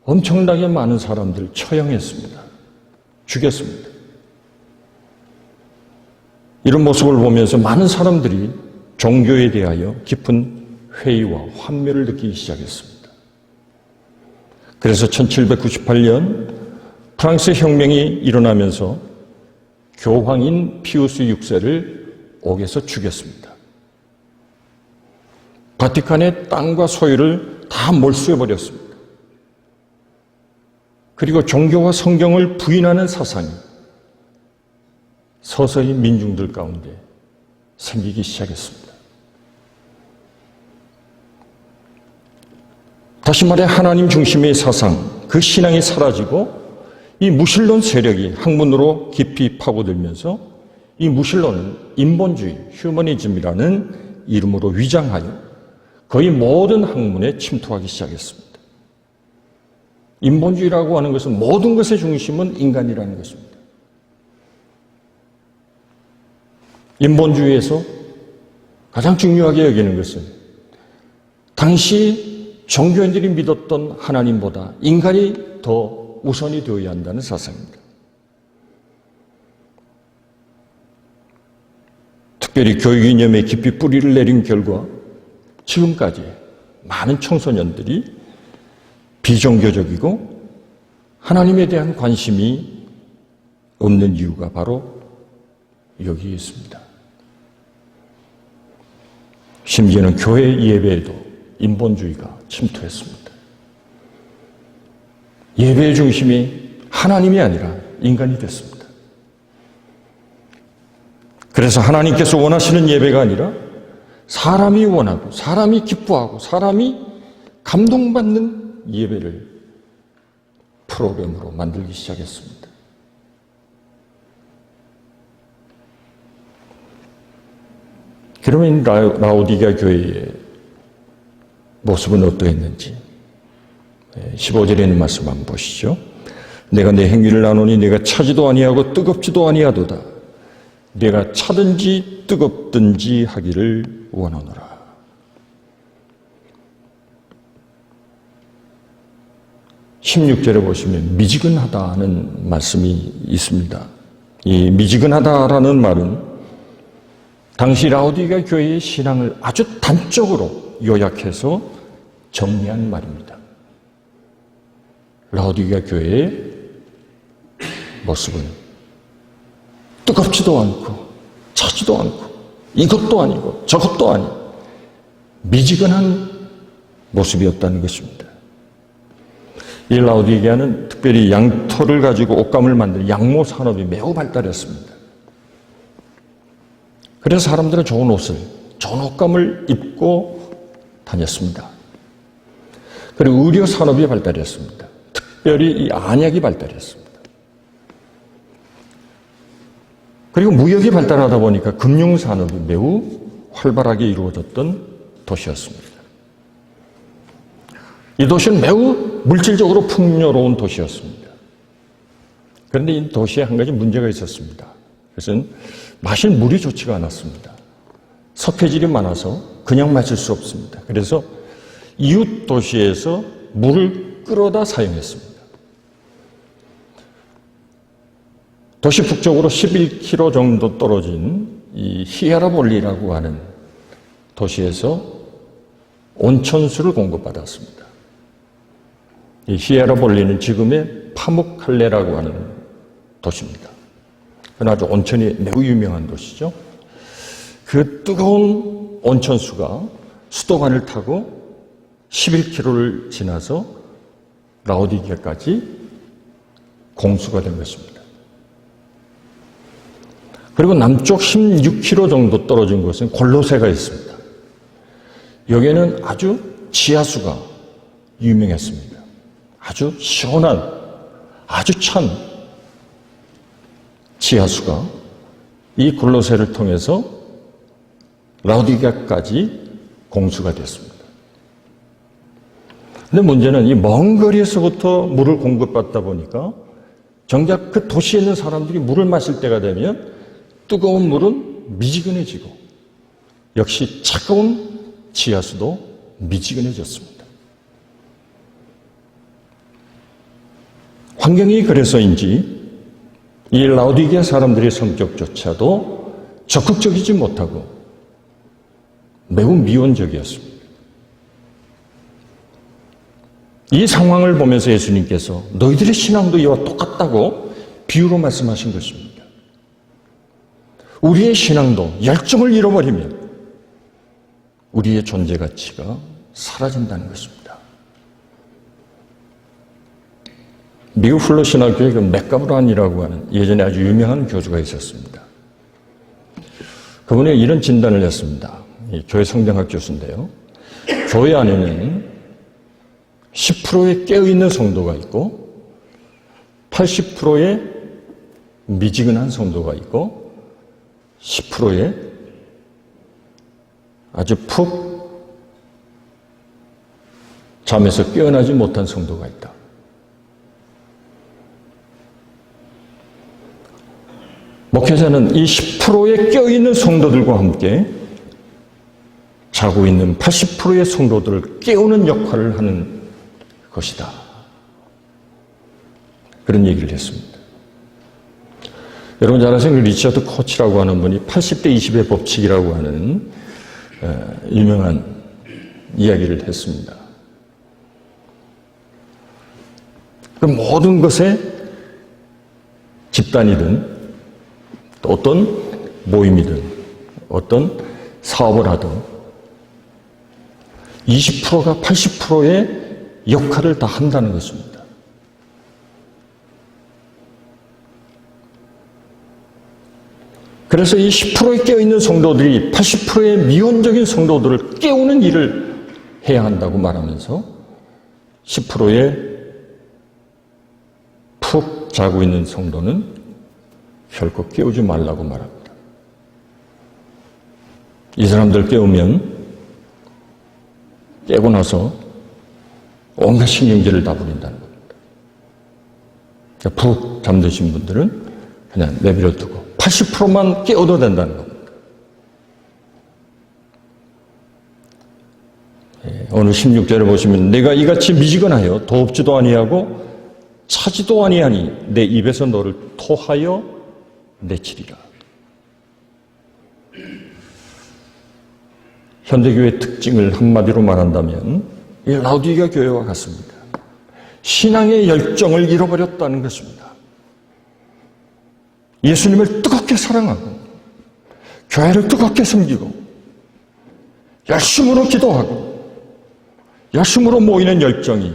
엄청나게 많은 사람들을 처형했습니다. 죽였습니다. 이런 모습을 보면서 많은 사람들이 종교에 대하여 깊은 회의와 환멸을 느끼기 시작했습니다. 그래서 1798년 프랑스 혁명이 일어나면서 교황인 피우스 6세를 옥에서 죽였습니다. 바티칸의 땅과 소유를 다 몰수해버렸습니다. 그리고 종교와 성경을 부인하는 사상이 서서히 민중들 가운데 생기기 시작했습니다. 다시 말해 하나님 중심의 사상, 그 신앙이 사라지고 이 무신론 세력이 학문으로 깊이 파고들면서 이 무신론은 인본주의, 휴머니즘이라는 이름으로 위장하여 거의 모든 학문에 침투하기 시작했습니다. 인본주의라고 하는 것은 모든 것의 중심은 인간이라는 것입니다. 인본주의에서 가장 중요하게 여기는 것은 당시 종교인들이 믿었던 하나님보다 인간이 더 우선이 되어야 한다는 사상입니다. 특별히 교육 이념에 깊이 뿌리를 내린 결과 지금까지 많은 청소년들이 비종교적이고 하나님에 대한 관심이 없는 이유가 바로 여기에 있습니다. 심지어는 교회 예배에도 인본주의가 침투했습니다. 예배의 중심이 하나님이 아니라 인간이 됐습니다. 그래서 하나님께서 원하시는 예배가 아니라 사람이 원하고 사람이 기뻐하고 사람이 감동받는 예배를 프로그램으로 만들기 시작했습니다. 그러면 라오디게아 교회의 모습은 어떠했는지 15절에 있는 말씀 한번 보시죠. 내가 내 행위를 아노니 내가 차지도 아니하고 뜨겁지도 아니하도다. 내가 차든지 뜨겁든지 하기를 원하노라. (16절에) 보시면 미지근하다는 말씀이 있습니다. 이 미지근하다라는 말은 당시 라오디게아 교회의 신앙을 아주 단적으로 요약해서 정리한 말입니다. 라오디게아 교회의 모습은 뜨겁지도 않고 차지도 않고 이것도 아니고 저것도 아닌 미지근한 모습이었다는 것입니다. 이 라오디게아는 특별히 양털을 가지고 옷감을 만드는 양모 산업이 매우 발달했습니다. 그래서 사람들은 좋은 옷을, 좋은 옷감을 입고 다녔습니다. 그리고 의료 산업이 발달했습니다. 특별히 이 안약이 발달했습니다. 그리고 무역이 발달하다 보니까 금융 산업이 매우 활발하게 이루어졌던 도시였습니다. 이 도시는 매우 물질적으로 풍요로운 도시였습니다. 그런데 이 도시에 한 가지 문제가 있었습니다. 그것은 마실 물이 좋지가 않았습니다. 석회질이 많아서 그냥 마실 수 없습니다. 그래서 이웃 도시에서 물을 끌어다 사용했습니다. 도시 북쪽으로 11km 정도 떨어진 이 히에라볼리라고 하는 도시에서 온천수를 공급받았습니다. 이 히에라볼리는 지금의 파묵칼레라고 하는 도시입니다. 그건 아주 온천이 매우 유명한 도시죠. 그 뜨거운 온천수가 수도관을 타고 11km를 지나서 라오디게아까지 공수가 된 것입니다. 그리고 남쪽 16km 정도 떨어진 곳은 골로새가 있습니다. 여기에는 아주 지하수가 유명했습니다. 아주 시원한, 아주 찬 지하수가 이 골로새를 통해서 라오디게아까지 공수가 됐습니다. 근데 문제는 이 먼 거리에서부터 물을 공급받다 보니까 정작 그 도시에 있는 사람들이 물을 마실 때가 되면 뜨거운 물은 미지근해지고 역시 차가운 지하수도 미지근해졌습니다. 환경이 그래서인지 이 라오디게아 사람들의 성격조차도 적극적이지 못하고 매우 미온적이었습니다. 이 상황을 보면서 예수님께서 너희들의 신앙도 이와 똑같다고 비유로 말씀하신 것입니다. 우리의 신앙도 열정을 잃어버리면 우리의 존재 가치가 사라진다는 것입니다. 미국 플러 신학교에 그 맥가브란이라고 하는 예전에 아주 유명한 교주가 있었습니다. 그분이 이런 진단을 했습니다. 교회 성경학 교수인데요. 교회 안에는 10%의 깨어있는 성도가 있고 80%의 미지근한 성도가 있고 10%의 아주 푹 잠에서 깨어나지 못한 성도가 있다. 목회자는 이 10%의 깨어있는 성도들과 함께 자고 있는 80%의 성도들을 깨우는 역할을 하는 것이다. 그런 얘기를 했습니다. 여러분 잘 아시는 리처드 코치라고 하는 분이 80대 20의 법칙이라고 하는 유명한 이야기를 했습니다. 그 모든 것에 집단이든 또 어떤 모임이든 어떤 사업을 하든 20%가 80%의 역할을 다 한다는 것입니다. 그래서 이 10%에 깨어있는 성도들이 80%의 미온적인 성도들을 깨우는 일을 해야 한다고 말하면서 10%의 푹 자고 있는 성도는 결코 깨우지 말라고 말합니다. 이 사람들 깨우면 깨고 나서 온갖 신경질을 다 부린다는 겁니다. 푹 잠드신 분들은 그냥 내버려 두고 80%만 깨워도 된다는 겁니다. 오늘 16절에 보시면 내가 이같이 미지근하여 더웁지도 아니하고 차지도 아니하니 내 입에서 너를 토하여 내치리라. 현대교회의 특징을 한마디로 말한다면 이 라오디게아 교회와 같습니다. 신앙의 열정을 잃어버렸다는 것입니다. 예수님을 뜨겁게 사랑하고 교회를 뜨겁게 섬기고 열심으로 기도하고 열심으로 모이는 열정이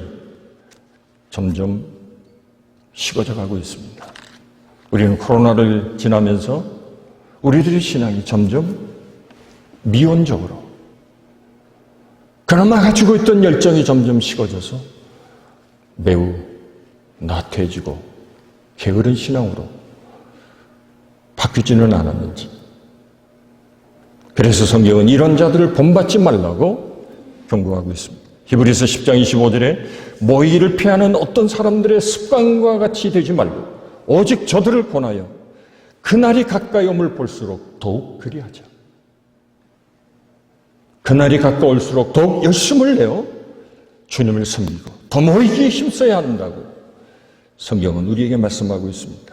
점점 식어져 가고 있습니다. 우리는 코로나를 지나면서 우리들의 신앙이 점점 미온적으로 그나마 가지고 있던 열정이 점점 식어져서 매우 나태해지고 게으른 신앙으로 바뀌지는 않았는지. 그래서 성경은 이런 자들을 본받지 말라고 경고하고 있습니다. 히브리서 10장 25절에 모이기를 피하는 어떤 사람들의 습관과 같이 되지 말고 오직 저들을 권하여 그날이 가까이 옴을 볼수록 더욱 그리하자. 그날이 가까울수록 더욱 열심을 내어 주님을 섬기고 더 모이기에 힘써야 한다고 성경은 우리에게 말씀하고 있습니다.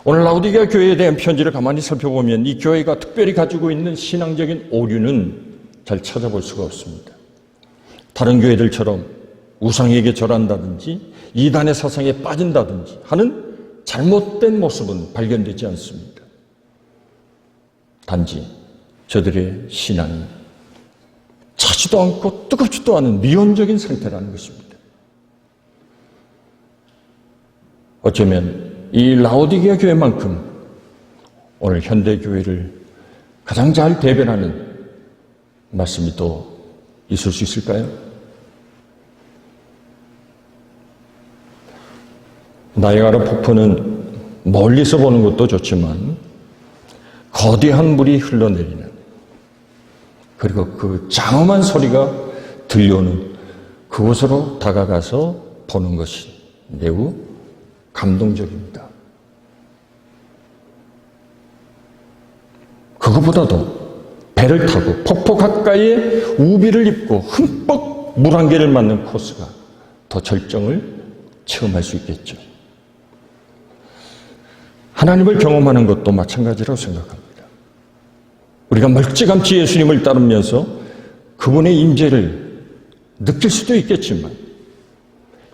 오늘 라오디게아 교회에 대한 편지를 가만히 살펴보면 이 교회가 특별히 가지고 있는 신앙적인 오류는 잘 찾아볼 수가 없습니다. 다른 교회들처럼 우상에게 절한다든지 이단의 사상에 빠진다든지 하는 잘못된 모습은 발견되지 않습니다. 단지 저들의 신앙이 차지도 않고 뜨겁지도 않은 미온적인 상태라는 것입니다. 어쩌면 이 라오디게아 교회만큼 오늘 현대 교회를 가장 잘 대변하는 말씀이 또 있을 수 있을까요? 나이아가라 폭포는 멀리서 보는 것도 좋지만 거대한 물이 흘러내리는 그리고 그 장엄한 소리가 들려오는 그곳으로 다가가서 보는 것이 매우 감동적입니다. 그것보다도 배를 타고 폭포 가까이에 우비를 입고 흠뻑 물 한 개를 맞는 코스가 더 절정을 체험할 수 있겠죠. 하나님을 경험하는 것도 마찬가지라고 생각합니다. 우리가 멀찌감치 예수님을 따르면서 그분의 임재를 느낄 수도 있겠지만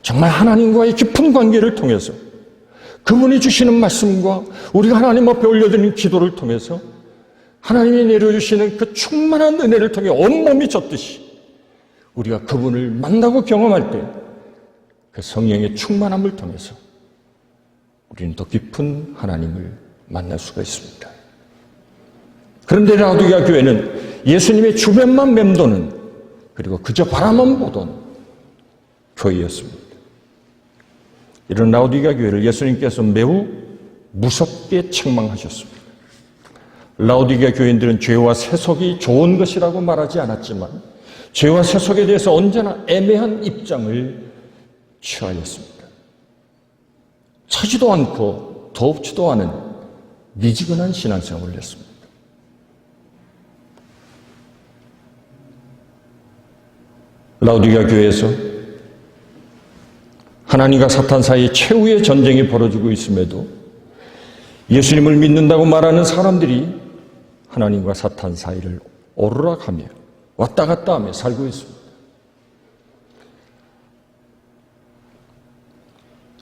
정말 하나님과의 깊은 관계를 통해서 그분이 주시는 말씀과 우리가 하나님 앞에 올려드리는 기도를 통해서 하나님이 내려주시는 그 충만한 은혜를 통해 온몸이 젖듯이 우리가 그분을 만나고 경험할 때 그 성령의 충만함을 통해서 우리는 더 깊은 하나님을 만날 수가 있습니다. 그런데 라오디게아 교회는 예수님의 주변만 맴도는 그리고 그저 바라만 보던 교회였습니다. 이런 라오디게아 교회를 예수님께서 매우 무섭게 책망하셨습니다. 라오디게아 교인들은 죄와 세속이 좋은 것이라고 말하지 않았지만 죄와 세속에 대해서 언제나 애매한 입장을 취하였습니다. 차지도 않고 덥지도 않은 미지근한 신앙생활을 했습니다. 라오디게아 교회에서 하나님과 사탄 사이에 최후의 전쟁이 벌어지고 있음에도 예수님을 믿는다고 말하는 사람들이 하나님과 사탄 사이를 오르락하며 왔다 갔다 하며 살고 있습니다.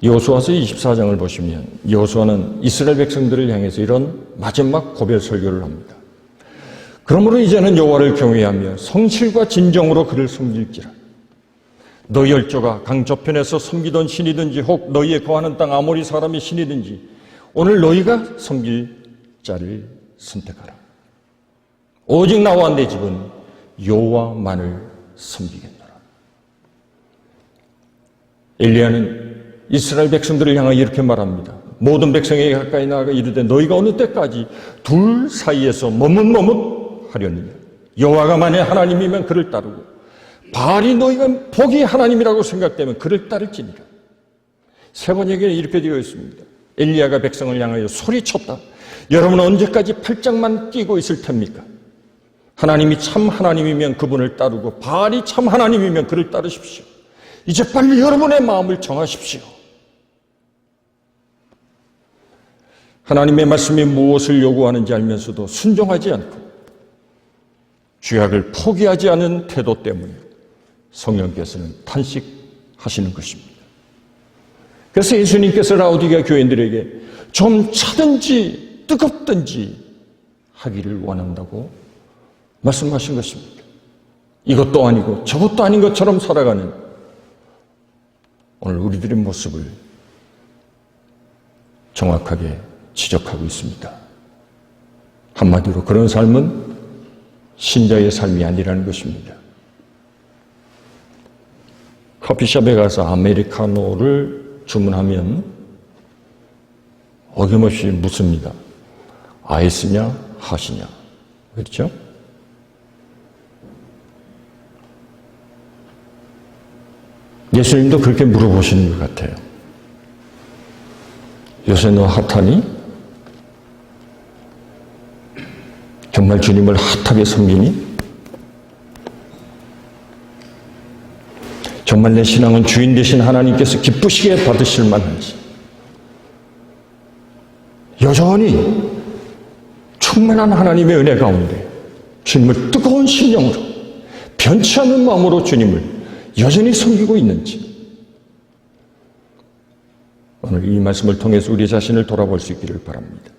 여호수아서 24장을 보시면 여호수아는 이스라엘 백성들을 향해서 이런 마지막 고별 설교를 합니다. 그러므로 이제는 여호와를 경외하며 성실과 진정으로 그를 섬길지라. 너희 열조가 강 저편에서 섬기던 신이든지 혹 너희의 거하는 땅 아모리 사람의 신이든지 오늘 너희가 섬길 자를 선택하라. 오직 나와 내 집은 여호와만을 섬기겠노라. 엘리야는 이스라엘 백성들을 향하여 이렇게 말합니다. 모든 백성에게 가까이 나아가 이르되 너희가 어느 때까지 둘 사이에서 머뭇머뭇하려느냐. 여호와가 만일 하나님이면 그를 따르고 바알이 너희가 복이 하나님이라고 생각되면 그를 따를지니라. 세 번역에는 이렇게 되어 있습니다. 엘리야가 백성을 향하여 소리쳤다. 여러분은 언제까지 팔짱만 끼고 있을 텐입니까? 하나님이 참 하나님이면 그분을 따르고 바알이 참 하나님이면 그를 따르십시오. 이제 빨리 여러분의 마음을 정하십시오. 하나님의 말씀이 무엇을 요구하는지 알면서도 순종하지 않고 죄악을 포기하지 않은 태도 때문에 성령께서는 탄식하시는 것입니다. 그래서 예수님께서 라오디게아 교인들에게 좀 차든지 뜨겁든지 하기를 원한다고 말씀하신 것입니다. 이것도 아니고 저것도 아닌 것처럼 살아가는 오늘 우리들의 모습을 정확하게 지적하고 있습니다. 한마디로 그런 삶은 신자의 삶이 아니라는 것입니다. 커피숍에 가서 아메리카노를 주문하면 어김없이 묻습니다. 아이스냐 핫이냐. 그렇죠? 예수님도 그렇게 물어보시는 것 같아요. 요새 너 핫하니? 정말 주님을 핫하게 섬기니? 정말 내 신앙은 주인 되신 하나님께서 기쁘시게 받으실 만한지? 여전히 충만한 하나님의 은혜 가운데 주님을 뜨거운 심령으로 변치 않는 마음으로 주님을 여전히 섬기고 있는지 오늘 이 말씀을 통해서 우리 자신을 돌아볼 수 있기를 바랍니다.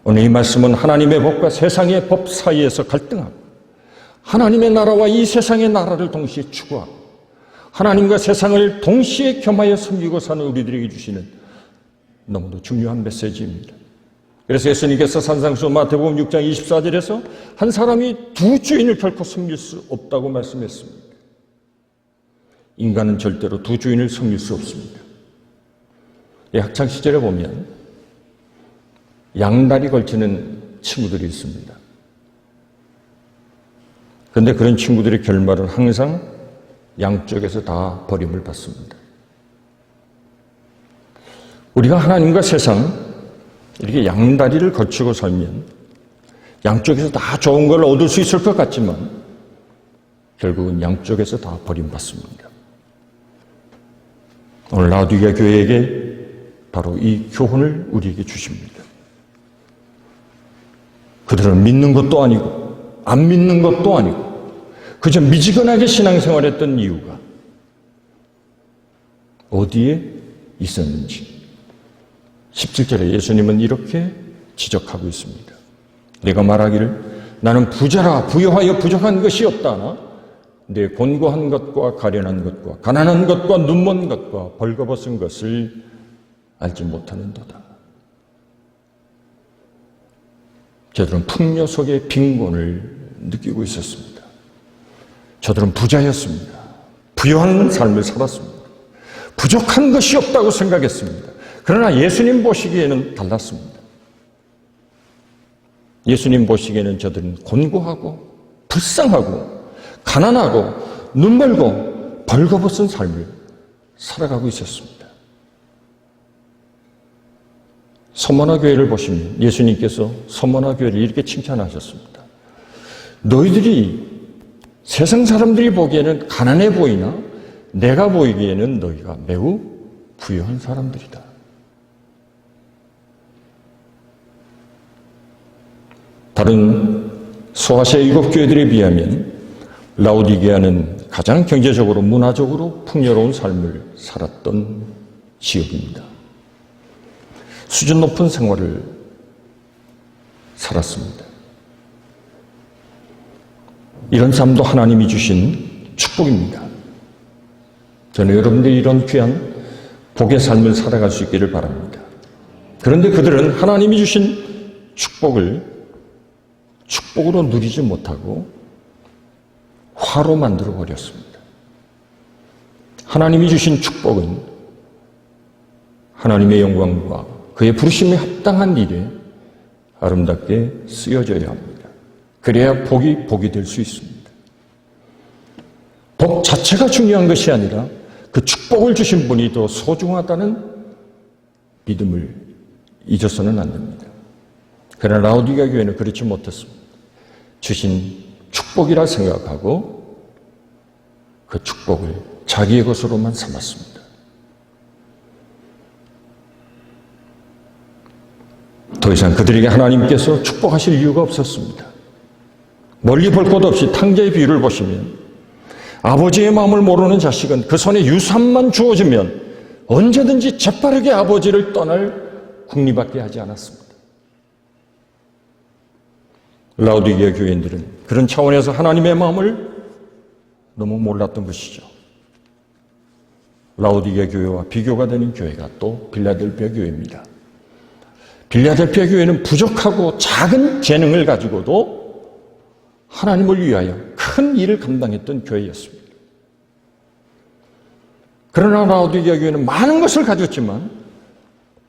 오늘 이 말씀은 하나님의 법과 세상의 법 사이에서 갈등하고 하나님의 나라와 이 세상의 나라를 동시에 추구하고 하나님과 세상을 동시에 겸하여 섬기고 사는 우리들에게 주시는 너무도 중요한 메시지입니다. 그래서 예수님께서 산상수 마태복음 6장 24절에서 한 사람이 두 주인을 결코 섬길 수 없다고 말씀했습니다. 인간은 절대로 두 주인을 섬길 수 없습니다. 학창시절에 보면 양다리 걸치는 친구들이 있습니다. 그런데 그런 친구들의 결말은 항상 양쪽에서 다 버림을 받습니다. 우리가 하나님과 세상 이렇게 양다리를 걸치고 살면 양쪽에서 다 좋은 걸 얻을 수 있을 것 같지만 결국은 양쪽에서 다 버림받습니다. 오늘 라오디게아 교회에게 바로 이 교훈을 우리에게 주십니다. 그들은 믿는 것도 아니고 안 믿는 것도 아니고 그저 미지근하게 신앙생활했던 이유가 어디에 있었는지 17절에 예수님은 이렇게 지적하고 있습니다. 내가 말하기를 나는 부자라 부여하여 부족한 것이 없다나 내 곤고한 것과 가련한 것과 가난한 것과 눈먼 것과 벌거벗은 것을 알지 못하는도다. 저들은 풍요 속의 빈곤을 느끼고 있었습니다. 저들은 부자였습니다. 부유한 삶을 살았습니다. 부족한 것이 없다고 생각했습니다. 그러나 예수님 보시기에는 달랐습니다. 예수님 보시기에는 저들은 곤고하고 불쌍하고 가난하고 눈멀고 벌거벗은 삶을 살아가고 있었습니다. 서머나 교회를 보시면 예수님께서 서머나 교회를 이렇게 칭찬하셨습니다. 너희들이 세상 사람들이 보기에는 가난해 보이나 내가 보이기에는 너희가 매우 부유한 사람들이다. 다른 소아시아 7교회들에 비하면 라오디게아는 가장 경제적으로 문화적으로 풍요로운 삶을 살았던 지역입니다. 수준 높은 생활을 살았습니다. 이런 삶도 하나님이 주신 축복입니다. 저는 여러분들이 이런 귀한 복의 삶을 살아갈 수 있기를 바랍니다. 그런데 그들은 하나님이 주신 축복을 축복으로 누리지 못하고 화로 만들어 버렸습니다. 하나님이 주신 축복은 하나님의 영광과 그의 부르심에 합당한 일에 아름답게 쓰여져야 합니다. 그래야 복이 될 수 있습니다. 복 자체가 중요한 것이 아니라 그 축복을 주신 분이 더 소중하다는 믿음을 잊어서는 안 됩니다. 그러나 라오디게아 교회는 그렇지 못했습니다. 주신 축복이라 생각하고 그 축복을 자기의 것으로만 삼았습니다. 더 이상 그들에게 하나님께서 축복하실 이유가 없었습니다. 멀리 볼 것 없이 탕자의 비유를 보시면 아버지의 마음을 모르는 자식은 그 손에 유산만 주어지면 언제든지 재빠르게 아버지를 떠날 궁리받게 하지 않았습니다. 라오디게아 교인들은 그런 차원에서 하나님의 마음을 너무 몰랐던 것이죠. 라오디게아 교회와 비교가 되는 교회가 또 빌라델피아 교회입니다. 빌라델피아 교회는 부족하고 작은 재능을 가지고도 하나님을 위하여 큰 일을 감당했던 교회였습니다. 그러나 라오디게아 교회는 많은 것을 가졌지만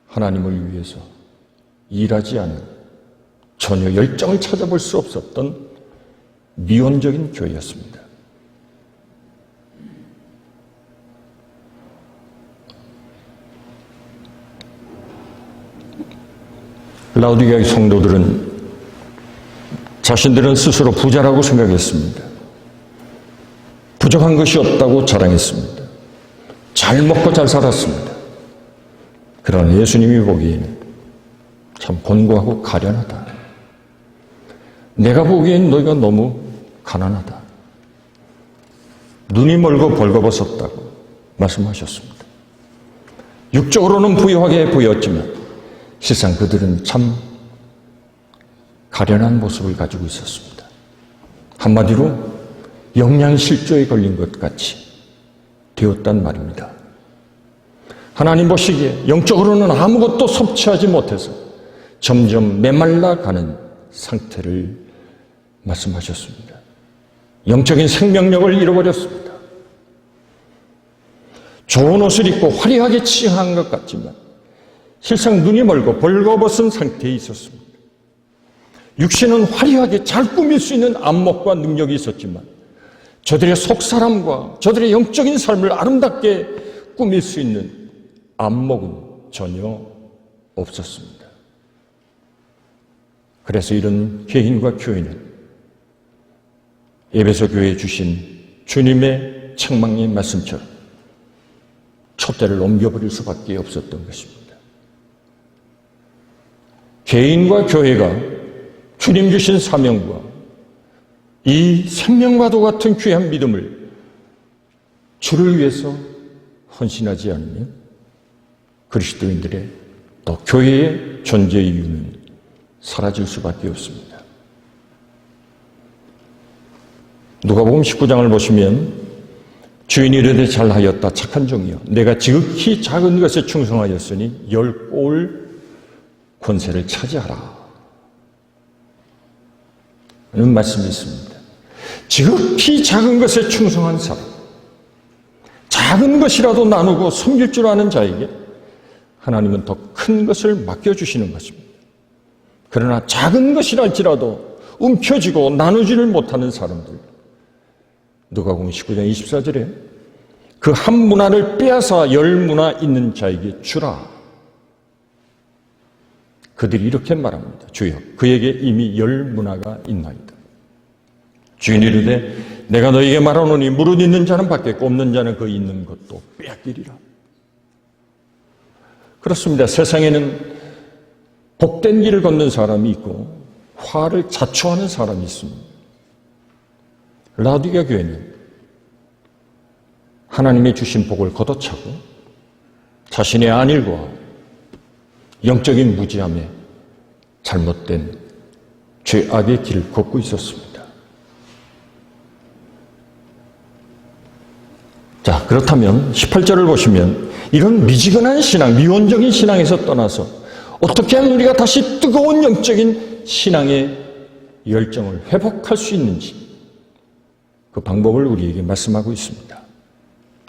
하나님을 위해서 일하지 않는 전혀 열정을 찾아볼 수 없었던 미온적인 교회였습니다. 라오디게아의 성도들은 자신들은 스스로 부자라고 생각했습니다. 부족한 것이 없다고 자랑했습니다. 잘 먹고 잘 살았습니다. 그러나 예수님이 보기에는 참 곤고하고 가련하다. 내가 보기엔 너희가 너무 가난하다. 눈이 멀고 벌거벗었다고 말씀하셨습니다. 육적으로는 부유하게 보였지만 실상 그들은 참 가련한 모습을 가지고 있었습니다. 한마디로 영양실조에 걸린 것 같이 되었단 말입니다. 하나님 보시기에 영적으로는 아무것도 섭취하지 못해서 점점 메말라가는 상태를 말씀하셨습니다. 영적인 생명력을 잃어버렸습니다. 좋은 옷을 입고 화려하게 치장한 것 같지만 실상 눈이 멀고 벌거벗은 상태에 있었습니다. 육신은 화려하게 잘 꾸밀 수 있는 안목과 능력이 있었지만 저들의 속사람과 저들의 영적인 삶을 아름답게 꾸밀 수 있는 안목은 전혀 없었습니다. 그래서 이런 개인과 교회는 에베소 교회에 주신 주님의 책망의 말씀처럼 촛대를 옮겨버릴 수밖에 없었던 것입니다. 개인과 교회가 주님 주신 사명과 이 생명과도 같은 귀한 믿음을 주를 위해서 헌신하지 않으면 그리스도인들의 또 교회의 존재 이유는 사라질 수밖에 없습니다. 누가복음 19장을 보시면 주인이 이르되 잘하였다 착한 종이여 내가 지극히 작은 것에 충성하였으니 10골 권세를 차지하라 하는 말씀이 있습니다. 지극히 작은 것에 충성한 사람, 작은 것이라도 나누고 섬길 줄 아는 자에게 하나님은 더 큰 것을 맡겨주시는 것입니다. 그러나 작은 것이랄지라도 움켜쥐고 나누지를 못하는 사람들, 누가복음 19장 24절에 그 한 문화를 빼앗아 10문화 있는 자에게 주라. 그들이 이렇게 말합니다. 주여 그에게 이미 10문화가 있나이다. 주인이 이르되 내가 너에게 말하노니 무릇 있는 자는 받겠고 없는 자는 그 있는 것도 빼앗기리라. 그렇습니다. 세상에는 복된 길을 걷는 사람이 있고 화를 자초하는 사람이 있습니다. 라오디게아 교회는 하나님의 주신 복을 걷어차고 자신의 안일과 영적인 무지함에 잘못된 죄악의 길을 걷고 있었습니다. 자, 그렇다면 18절을 보시면 이런 미지근한 신앙, 미원적인 신앙에서 떠나서 어떻게 하면 우리가 다시 뜨거운 영적인 신앙의 열정을 회복할 수 있는지 그 방법을 우리에게 말씀하고 있습니다.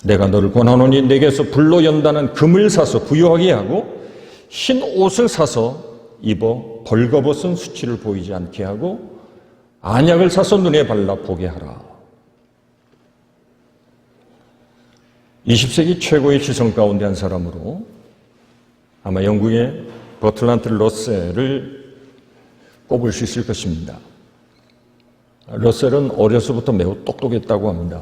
내가 너를 권하노니 내게서 불로 연다는 금을 사서 부유하게 하고 흰 옷을 사서 입어 벌거벗은 수치를 보이지 않게 하고 안약을 사서 눈에 발라 보게 하라. 20세기 최고의 지성 가운데 한 사람으로 아마 영국의 버틀란트 러셀을 꼽을 수 있을 것입니다. 러셀은 어려서부터 매우 똑똑했다고 합니다.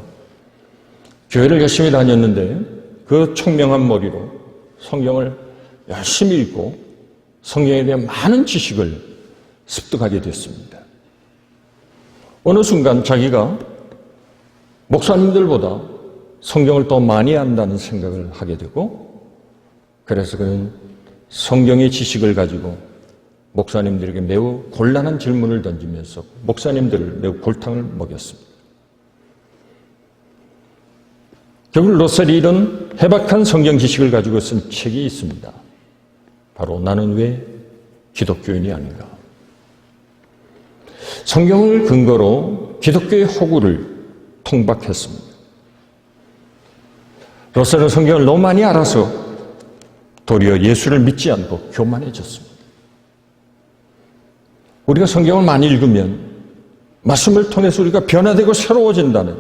교회를 열심히 다녔는데 그 총명한 머리로 성경을 열심히 읽고 성경에 대한 많은 지식을 습득하게 됐습니다. 어느 순간 자기가 목사님들보다 성경을 더 많이 안다는 생각을 하게 되고 그래서 그는 성경의 지식을 가지고 목사님들에게 매우 곤란한 질문을 던지면서 목사님들을 매우 골탕을 먹였습니다. 결국 러셀이 이런 해박한 성경 지식을 가지고 쓴 책이 있습니다. 바로 나는 왜 기독교인이 아닌가. 성경을 근거로 기독교의 허구를 통박했습니다. 러셀은 성경을 너무 많이 알아서 도리어 예수를 믿지 않고 교만해졌습니다. 우리가 성경을 많이 읽으면 말씀을 통해서 우리가 변화되고 새로워진다는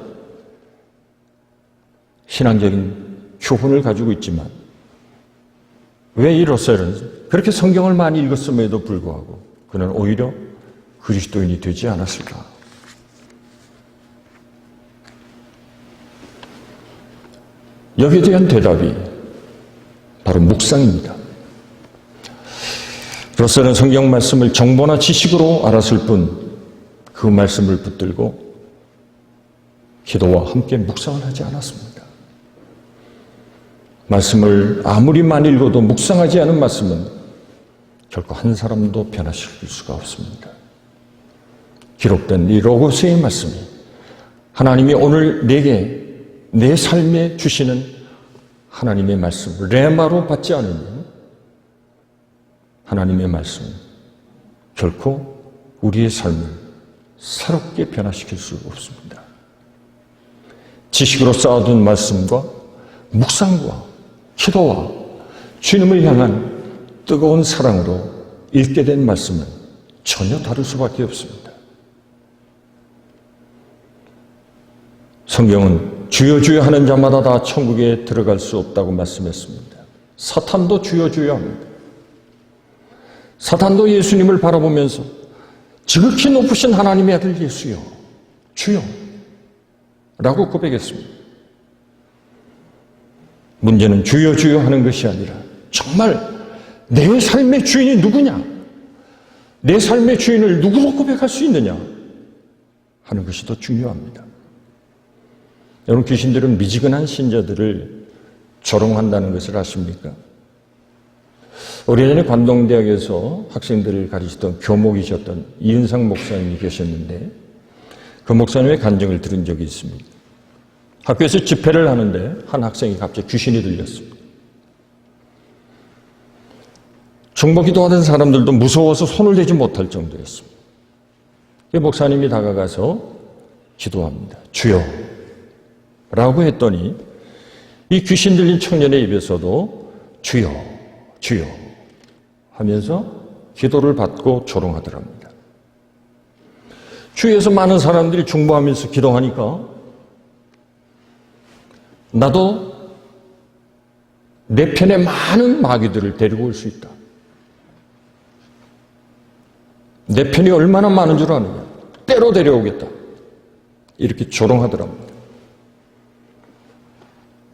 신앙적인 교훈을 가지고 있지만 왜 이 러셀은 그렇게 성경을 많이 읽었음에도 불구하고 그는 오히려 그리스도인이 되지 않았을까? 여기에 대한 대답이 바로 묵상입니다. 러셀은 성경 말씀을 정보나 지식으로 알았을 뿐 그 말씀을 붙들고 기도와 함께 묵상을 하지 않았습니다. 말씀을 아무리 많이 읽어도 묵상하지 않은 말씀은 결코 한 사람도 변화시킬 수가 없습니다. 기록된 이 로고스의 말씀이 하나님이 오늘 내게 내 삶에 주시는 하나님의 말씀, 레마로 받지 않으면 하나님의 말씀은 결코 우리의 삶을 새롭게 변화시킬 수 없습니다. 지식으로 쌓아둔 말씀과 묵상과 기도와 주님을 향한 뜨거운 사랑으로 읽게 된 말씀은 전혀 다를 수밖에 없습니다. 성경은 주여 주여 하는 자마다 다 천국에 들어갈 수 없다고 말씀했습니다. 사탄도 주여 주여 합니다. 사탄도 예수님을 바라보면서 지극히 높으신 하나님의 아들 예수여, 주여 라고 고백했습니다. 문제는 주여 주여 하는 것이 아니라 정말 내 삶의 주인이 누구냐, 내 삶의 주인을 누구로 고백할 수 있느냐 하는 것이 더 중요합니다. 여러분, 귀신들은 미지근한 신자들을 조롱한다는 것을 아십니까? 오래전에 관동대학에서 학생들을 가르치던 교목이셨던 이은상 목사님이 계셨는데 그 목사님의 간증을 들은 적이 있습니다. 학교에서 집회를 하는데 한 학생이 갑자기 귀신이 들렸습니다. 중보기도하던 사람들도 무서워서 손을 대지 못할 정도였습니다. 목사님이 다가가서 기도합니다. 주여 라고 했더니 이 귀신 들린 청년의 입에서도 주여 주여 하면서 기도를 받고 조롱하더랍니다. 주위에서 많은 사람들이 중보하면서 기도하니까 나도 내 편에 많은 마귀들을 데리고 올 수 있다. 내 편이 얼마나 많은 줄 아느냐. 때로 데려오겠다. 이렇게 조롱하더랍니다.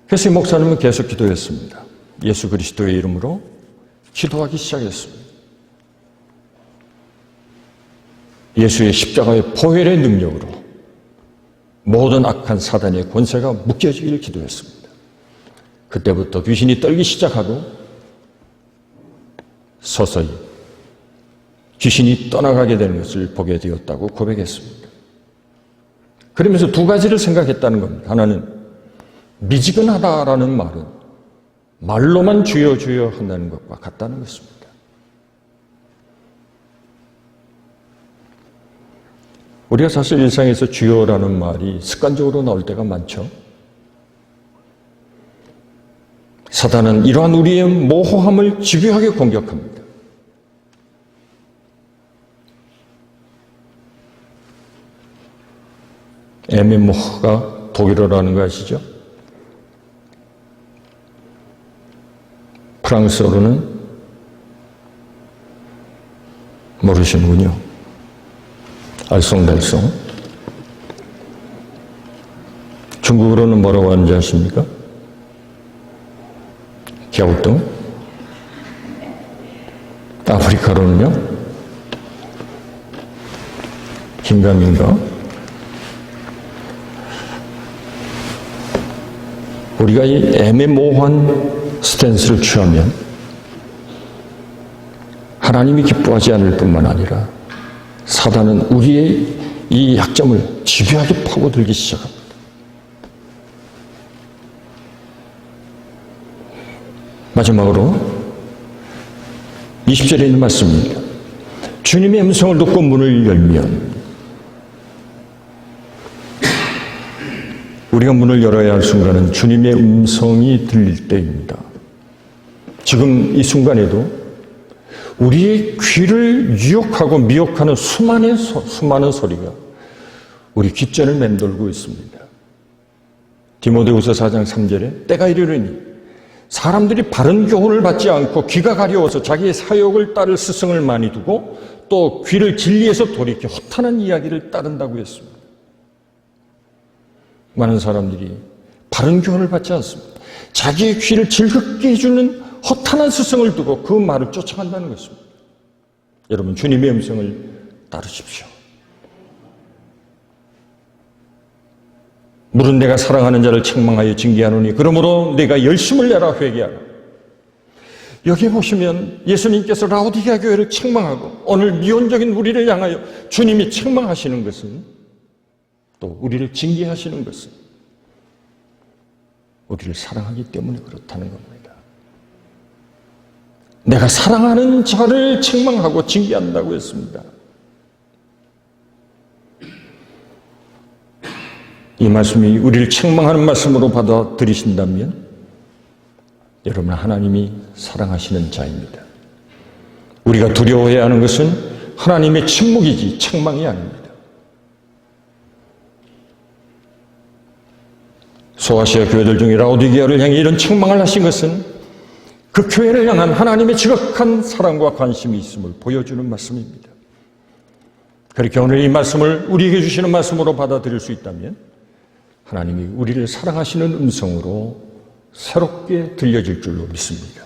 그래서 이 목사님은 계속 기도했습니다. 예수 그리스도의 이름으로 기도하기 시작했습니다. 예수의 십자가의 보혈의 능력으로 모든 악한 사단의 권세가 묶여지기를 기도했습니다. 그때부터 귀신이 떨기 시작하고 서서히 귀신이 떠나가게 되는 것을 보게 되었다고 고백했습니다. 그러면서 두 가지를 생각했다는 겁니다. 하나는 미지근하다라는 말은 말로만 주여 주여 한다는 것과 같다는 것입니다. 우리가 사실 일상에서 주여라는 말이 습관적으로 나올 때가 많죠. 사단은 이러한 우리의 모호함을 집요하게 공격합니다. 에메모가 독일어라는 거 아시죠? 프랑스어로는 모르시는군요. 알쏭달쏭. 중국어로는 뭐라고 하는지 아십니까? 갸우뚱. 아프리카로는요? 긴가민가. 우리가 이 애매모호한 스탠스를 취하면 하나님이 기뻐하지 않을 뿐만 아니라 사단은 우리의 이 약점을 집요하게 파고들기 시작합니다. 마지막으로 20절에 있는 말씀입니다. 주님의 음성을 듣고 문을 열면, 우리가 문을 열어야 할 순간은 주님의 음성이 들릴 때입니다. 지금 이 순간에도 우리의 귀를 유혹하고 미혹하는 수많은 소리가 우리 귓전을 맴돌고 있습니다. 디모데후서 4장 3절에 때가 이르르니 사람들이 바른 교훈을 받지 않고 귀가 가려워서 자기의 사욕을 따를 스승을 많이 두고 또 귀를 진리에서 돌이켜 허탄한 이야기를 따른다고 했습니다. 많은 사람들이 바른 교훈을 받지 않습니다. 자기의 귀를 즐겁게 해주는 허탄한 스승을 두고 그 말을 쫓아간다는 것입니다. 여러분, 주님의 음성을 따르십시오. 물은 내가 사랑하는 자를 책망하여 징계하노니 그러므로 내가 열심을 내라 회개하라. 여기 보시면 예수님께서 라오디게아 교회를 책망하고 오늘 미온적인 우리를 향하여 주님이 책망하시는 것은, 또 우리를 징계하시는 것은 우리를 사랑하기 때문에 그렇다는 겁니다. 내가 사랑하는 자를 책망하고 징계한다고 했습니다. 이 말씀이 우리를 책망하는 말씀으로 받아들이신다면 여러분, 하나님이 사랑하시는 자입니다. 우리가 두려워해야 하는 것은 하나님의 침묵이지 책망이 아닙니다. 소아시아 교회들 중에 라오디게아를 향해 이런 책망을 하신 것은 그 교회를 향한 하나님의 지극한 사랑과 관심이 있음을 보여주는 말씀입니다. 그렇게 오늘 이 말씀을 우리에게 주시는 말씀으로 받아들일 수 있다면 하나님이 우리를 사랑하시는 음성으로 새롭게 들려질 줄로 믿습니다.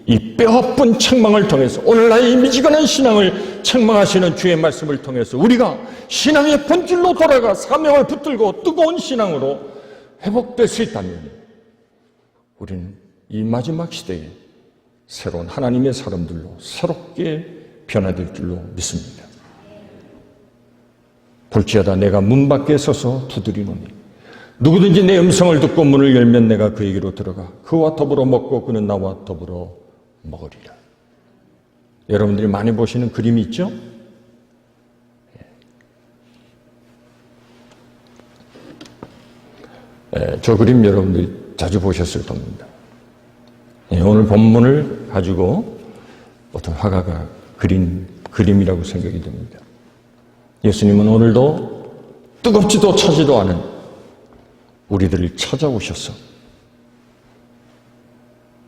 이 뼈아픈 책망을 통해서 오늘 나의 미지근한 신앙을 책망하시는 주의 말씀을 통해서 우리가 신앙의 본질로 돌아가 사명을 붙들고 뜨거운 신앙으로 회복될 수 있다면 우리는 이 마지막 시대에 새로운 하나님의 사람들로 새롭게 변화될 줄로 믿습니다. 볼지어다 내가 문 밖에 서서 두드리노니 누구든지 내 음성을 듣고 문을 열면 내가 그에게로 들어가 그와 더불어 먹고 그는 나와 더불어 먹으리라. 여러분들이 많이 보시는 그림이 있죠? 저 그림 여러분들이 자주 보셨을 겁니다. 오늘 본문을 가지고 어떤 화가가 그린 그림이라고 생각이 됩니다. 예수님은 오늘도 뜨겁지도 차지도 않은 우리들을 찾아오셔서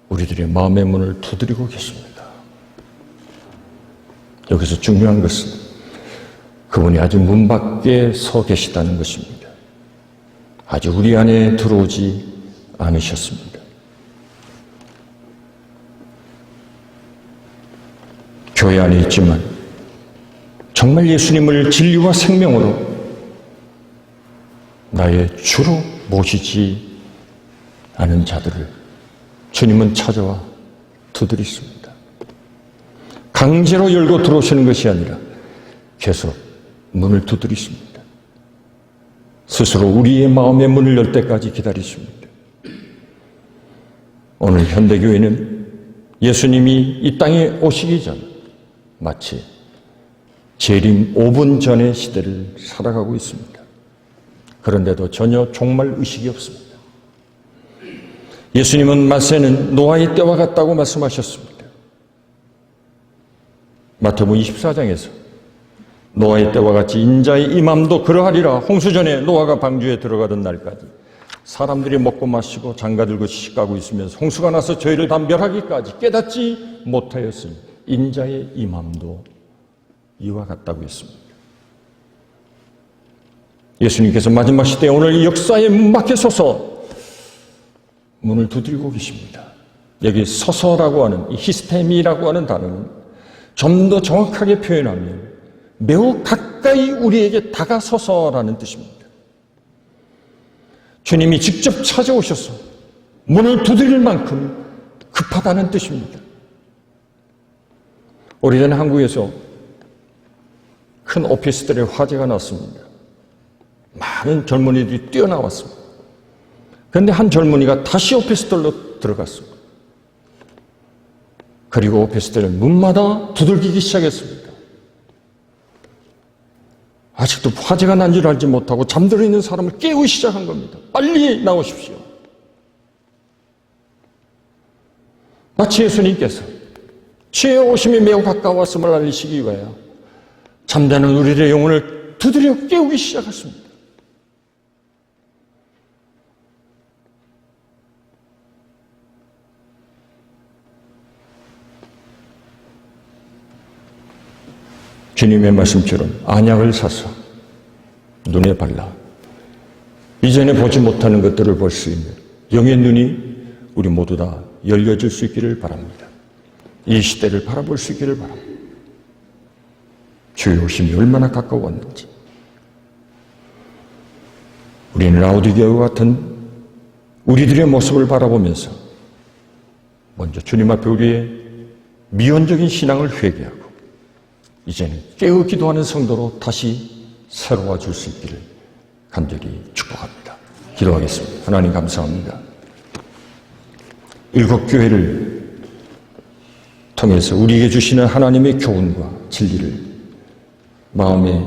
우리들의 마음의 문을 두드리고 계십니다. 여기서 중요한 것은 그분이 아직 문 밖에 서 계시다는 것입니다. 아직 우리 안에 들어오지 않으셨습니다. 교회 안에 있지만 정말 예수님을 진리와 생명으로 나의 주로 모시지 않은 자들을 주님은 찾아와 두드리십니다. 강제로 열고 들어오시는 것이 아니라 계속 문을 두드리십니다. 스스로 우리의 마음의 문을 열 때까지 기다리십니다. 오늘 현대교회는 예수님이 이 땅에 오시기 전 마치 재림 5분 전의 시대를 살아가고 있습니다. 그런데도 전혀 종말 의식이 없습니다. 예수님은 마세는 노아의 때와 같다고 말씀하셨습니다. 마태복음 24장에서 노아의 때와 같이 인자의 임함도 그러하리라. 홍수전에 노아가 방주에 들어가던 날까지 사람들이 먹고 마시고 장가들고 시집가고 있으면서 홍수가 나서 저희를 다 멸하기까지 깨닫지 못하였으니 인자의 임함도 이와 같다고 했습니다. 예수님께서 마지막 시대에 오늘 이 역사의 문 밖에 서서 문을 두드리고 계십니다. 여기 서서라고 하는 이 히스테미라고 하는 단어는 좀 더 정확하게 표현하면 매우 가까이 우리에게 다가서서라는 뜻입니다. 주님이 직접 찾아오셔서 문을 두드릴 만큼 급하다는 뜻입니다. 오래전에 한국에서 큰 오피스텔에 화재가 났습니다. 많은 젊은이들이 뛰어나왔습니다. 그런데 한 젊은이가 다시 오피스텔로 들어갔습니다. 그리고 오피스텔 문마다 두들기기 시작했습니다. 아직도 화재가 난 줄 알지 못하고 잠들어 있는 사람을 깨우기 시작한 겁니다. 빨리 나오십시오. 마치 예수님께서 주의 오심이 매우 가까웠음을 알리시기 위하여 잠자는 우리들의 영혼을 두드려 깨우기 시작했습니다. 주님의 말씀처럼 안약을 사서 눈에 발라 이전에 보지 못하는 것들을 볼 수 있는 영의 눈이 우리 모두 다 열려질 수 있기를 바랍니다. 이 시대를 바라볼 수 있기를 바랍니다. 주의 오심이 얼마나 가까웠는지 우리는 라오디게아와 같은 우리들의 모습을 바라보면서 먼저 주님 앞에 우리의 미온적인 신앙을 회개하고 이제는 깨어 기도하는 성도로 다시 새로워 줄 수 있기를 간절히 축복합니다. 기도하겠습니다. 하나님 감사합니다. 일곱 교회를 통해서 우리에게 주시는 하나님의 교훈과 진리를 마음에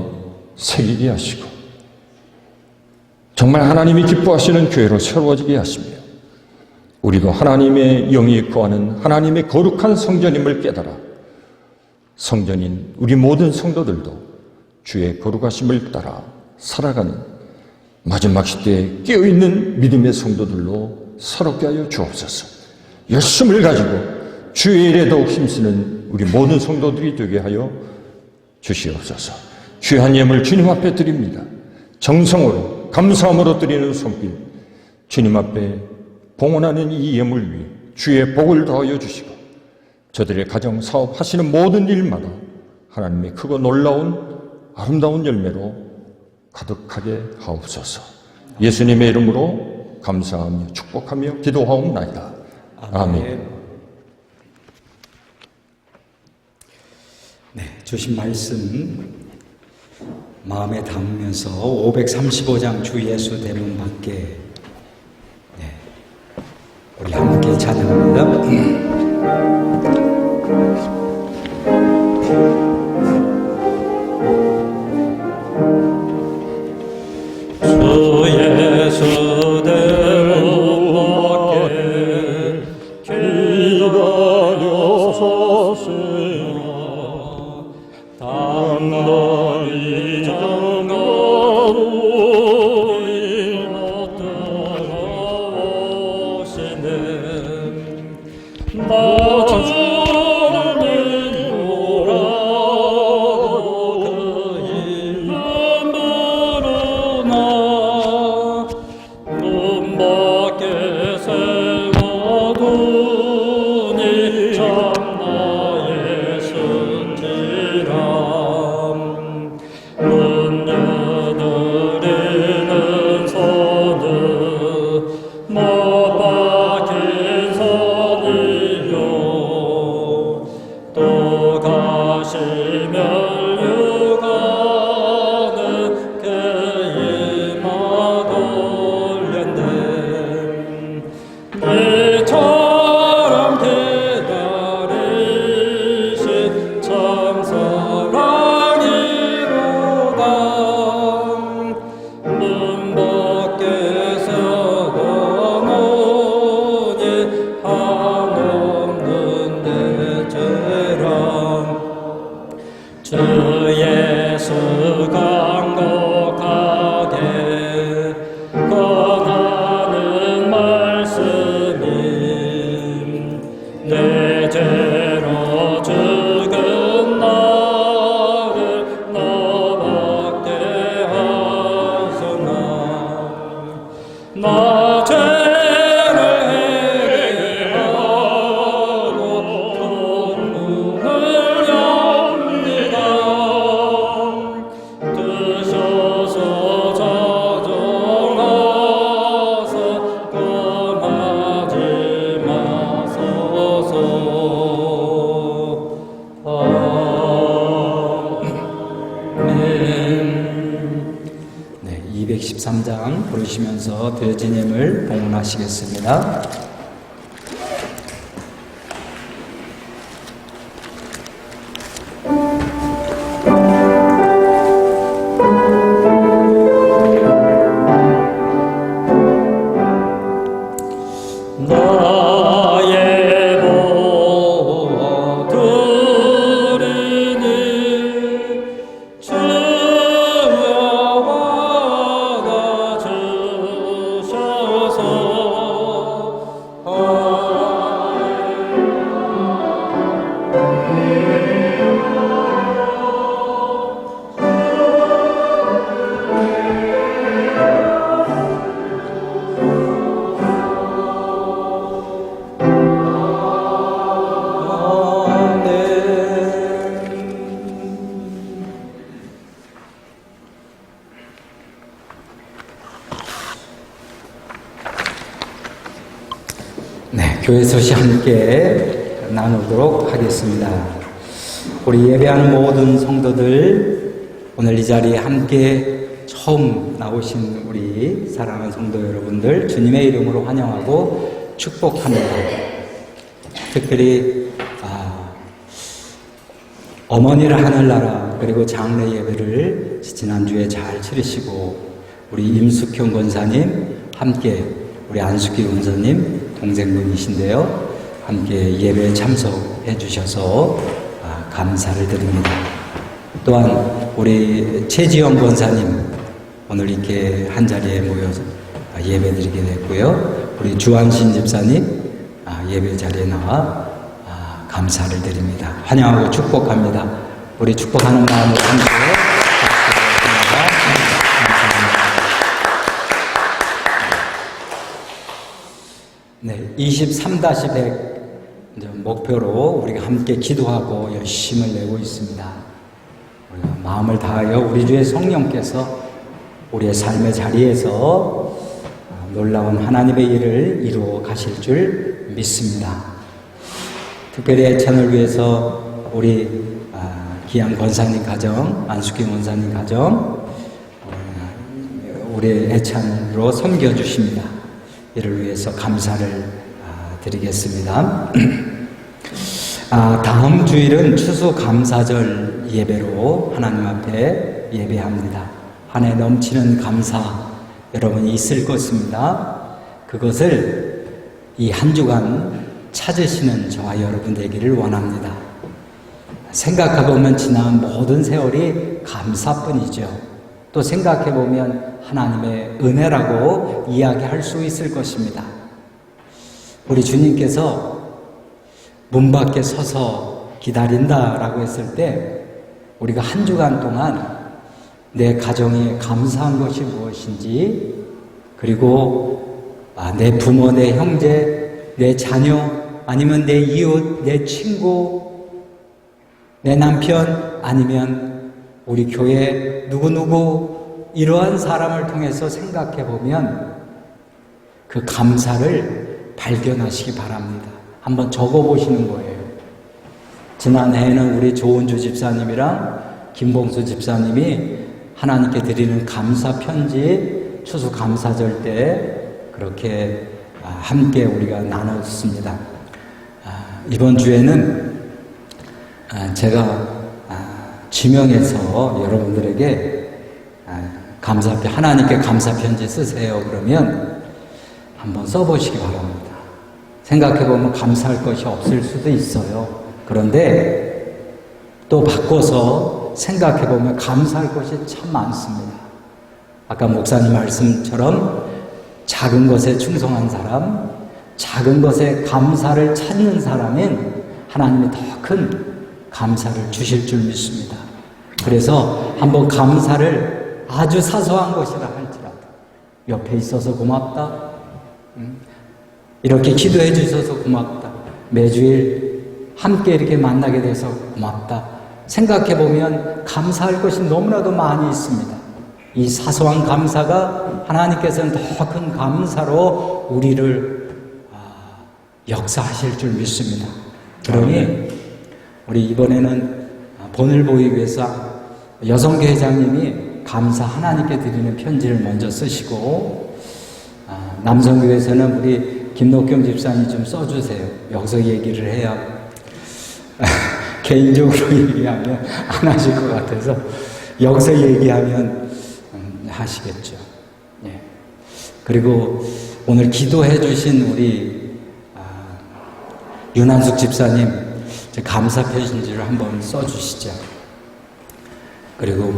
새기게 하시고 정말 하나님이 기뻐하시는 교회로 새로워지게 하시며 우리도 하나님의 영이 구하는 하나님의 거룩한 성전임을 깨달아 성전인 우리 모든 성도들도 주의 거룩하심을 따라 살아가는 마지막 시대에 깨어있는 믿음의 성도들로 새롭게 하여 주옵소서. 열심을 가지고 주의 일에 더욱 힘쓰는 우리 모든 성도들이 되게 하여 주시옵소서. 귀한 예물 주님 앞에 드립니다. 정성으로 감사함으로 드리는 손길, 주님 앞에 봉헌하는 이 예물 위에 주의 복을 더하여 주시고 저들의 가정 사업 하시는 모든 일마다 하나님의 크고 놀라운 아름다운 열매로 가득하게 하옵소서. 예수님의 이름으로 감사하며 축복하며 기도하옵나이다. 아멘. 네, 주신 말씀 마음에 담으면서 535장 주 예수 대문 밖에 우리 함께 찬양합니다. 주 예수 대문 밖에 기다려 서세요. 단단히 장가오리 따라오시네. 나 주님 오라고 그 이름으로 나 눈밖에 세워두니 참 나의 순지라. 문 여드리는 선은 못 박힌 선이요. 또 가시면 육아는 개인마 돌렸네. 내처럼 기다리신 참 사랑이로다. 문 밖에 서거노니 한없는 내 죄랑. 주 예수 강곡하게 권하는 말씀이 내 죄로 죽은 나를 너밖에 하소나. 나 죄를 해결하고 본문을 엽니다. 드셔서 자정하사 떠나지 마소서. 아멘. 네, 213장 부르시면서 되어지님을 봉헌하시겠습니다. 나의 보호 드리니 주여 받아주셔서. 네, 교회 소식 함께 나누도록 하겠습니다. 우리 예배하는 모든 성도들, 오늘 이 자리에 함께 처음 나오신 우리 사랑하는 성도 여러분들, 주님의 이름으로 환영하고 축복합니다. 특별히 어머니를 하늘나라 그리고 장례 예배를 지난주에 잘 치르시고 우리 임숙형 권사님 함께 우리 안숙기 권사님 동생분이신데요. 함께 예배에 참석해 주셔서 감사를 드립니다. 또한 우리 최지영 권사님 오늘 이렇게 한자리에 모여서 예배 드리게 됐고요. 우리 주한신 집사님 예배 자리에 나와 감사를 드립니다. 환영하고 축복합니다. 우리 축복하는 마음으로 함께 23-100 목표로 우리가 함께 기도하고 열심을 내고 있습니다. 우리가 마음을 다하여 우리 주의 성령께서 우리의 삶의 자리에서 놀라운 하나님의 일을 이루어 가실 줄 믿습니다. 특별히 애찬을 위해서 우리 기양 권사님 가정, 안숙기 원사님 가정 우리 애찬으로 섬겨주십니다. 이를 위해서 감사를 드리겠습니다. 다음 주일은 추수감사절 예배로 하나님 앞에 예배합니다. 한 해 넘치는 감사 여러분이 있을 것입니다. 그것을 이 한 주간 찾으시는 저와 여러분 되기를 원합니다. 생각해보면 지난 모든 세월이 감사뿐이죠. 또 생각해보면 하나님의 은혜라고 이야기할 수 있을 것입니다. 우리 주님께서 문 밖에 서서 기다린다라고 했을 때 우리가 한 주간 동안 내 가정에 감사한 것이 무엇인지, 그리고 내 부모, 내 형제, 내 자녀, 아니면 내 이웃, 내 친구, 내 남편, 아니면 우리 교회 누구누구 이러한 사람을 통해서 생각해 보면 그 감사를 발견하시기 바랍니다. 한번 적어 보시는 거예요. 지난해에는 우리 조은주 집사님이랑 김봉수 집사님이 하나님께 드리는 감사 편지 추수 감사절 때 그렇게 함께 우리가 나눴습니다. 이번 주에는 제가 지명해서 여러분들에게 하나님께 감사 편지 쓰세요. 그러면 한번 써보시기 바랍니다. 생각해보면 감사할 것이 없을 수도 있어요. 그런데 또 바꿔서 생각해보면 감사할 것이 참 많습니다. 아까 목사님 말씀처럼 작은 것에 충성한 사람, 작은 것에 감사를 찾는 사람은 하나님이 더 큰 감사를 주실 줄 믿습니다. 그래서 한번 감사를 아주 사소한 것이라 할지라도 옆에 있어서 고맙다, 이렇게 기도해 주셔서 고맙다, 매주일 함께 이렇게 만나게 돼서 고맙다, 생각해보면 감사할 것이 너무나도 많이 있습니다. 이 사소한 감사가 하나님께서는 더 큰 감사로 우리를 역사하실 줄 믿습니다. 그러니 우리 이번에는 본을 보이기 위해서 여성교 회장님이 감사 하나님께 드리는 편지를 먼저 쓰시고, 남성교회에서는 우리 김록경 집사님 좀 써주세요. 여기서 얘기를 해야 개인적으로 얘기하면 안 하실 것 같아서 여기서 얘기하면 하시겠죠. 예. 그리고 오늘 기도해 주신 우리 윤한숙 집사님 감사 편지를 한번 써주시죠. 그리고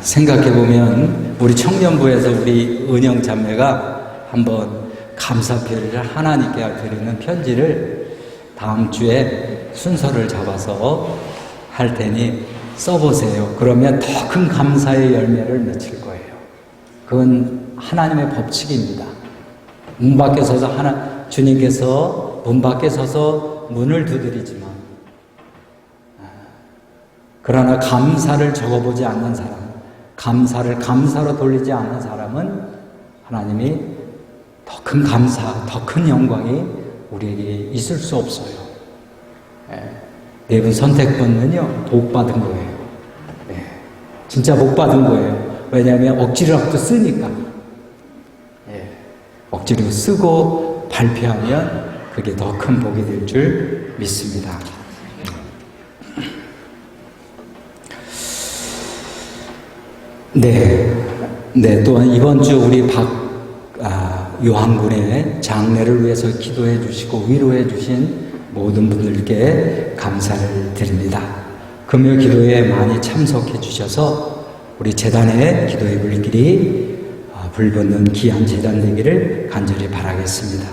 생각해보면 우리 청년부에서 우리 은영 자매가 한번 감사표를 하나님께 드리는 편지를 다음 주에 순서를 잡아서 할 테니 써보세요. 그러면 더 큰 감사의 열매를 맺힐 거예요. 그건 하나님의 법칙입니다. 문 밖에 서서 주님께서 문 밖에 서서 문을 두드리지만, 그러나 감사를 적어보지 않는 사람, 감사를 감사로 돌리지 않는 사람은 하나님이 더 큰 감사, 더 큰 영광이 우리에게 있을 수 없어요. 네 분 선택권은요, 복 받은 거예요. 진짜 복 받은 거예요. 왜냐하면 억지로라도 쓰니까. 억지로 쓰고 발표하면 그게 더 큰 복이 될 줄 믿습니다. 네, 또한 이번 주 우리 요한군의 장례를 위해서 기도해 주시고 위로해 주신 모든 분들께 감사를 드립니다. 금요 기도에 많이 참석해 주셔서 우리 재단의 기도의 불길이 불붙는 귀한 재단 되기를 간절히 바라겠습니다.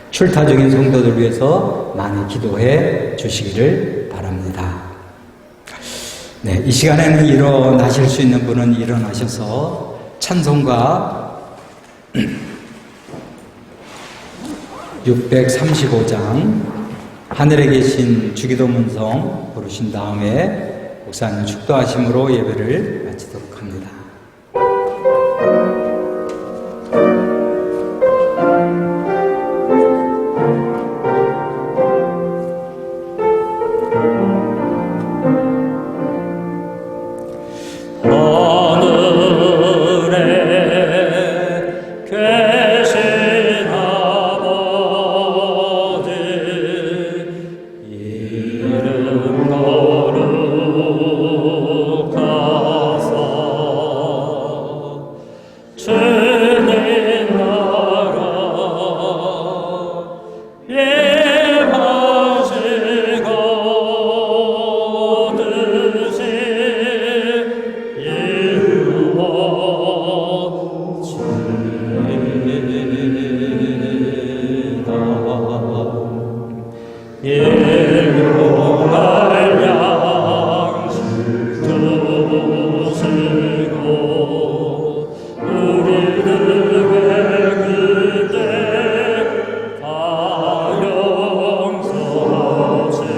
출타 중인 성도들 위해서 많이 기도해 주시기를 바랍니다. 네, 이 시간에는 일어나실 수 있는 분은 일어나셔서 찬송가 635장 하늘에 계신 주기도문성 부르신 다음에 목사님 축도하심으로 예배를 마치도록 합니다. 하늘에 계신 아버지 이름 거룩하사 주님 나라 예하시거든지 일용할 양식 주시고 우리들에게 그대 다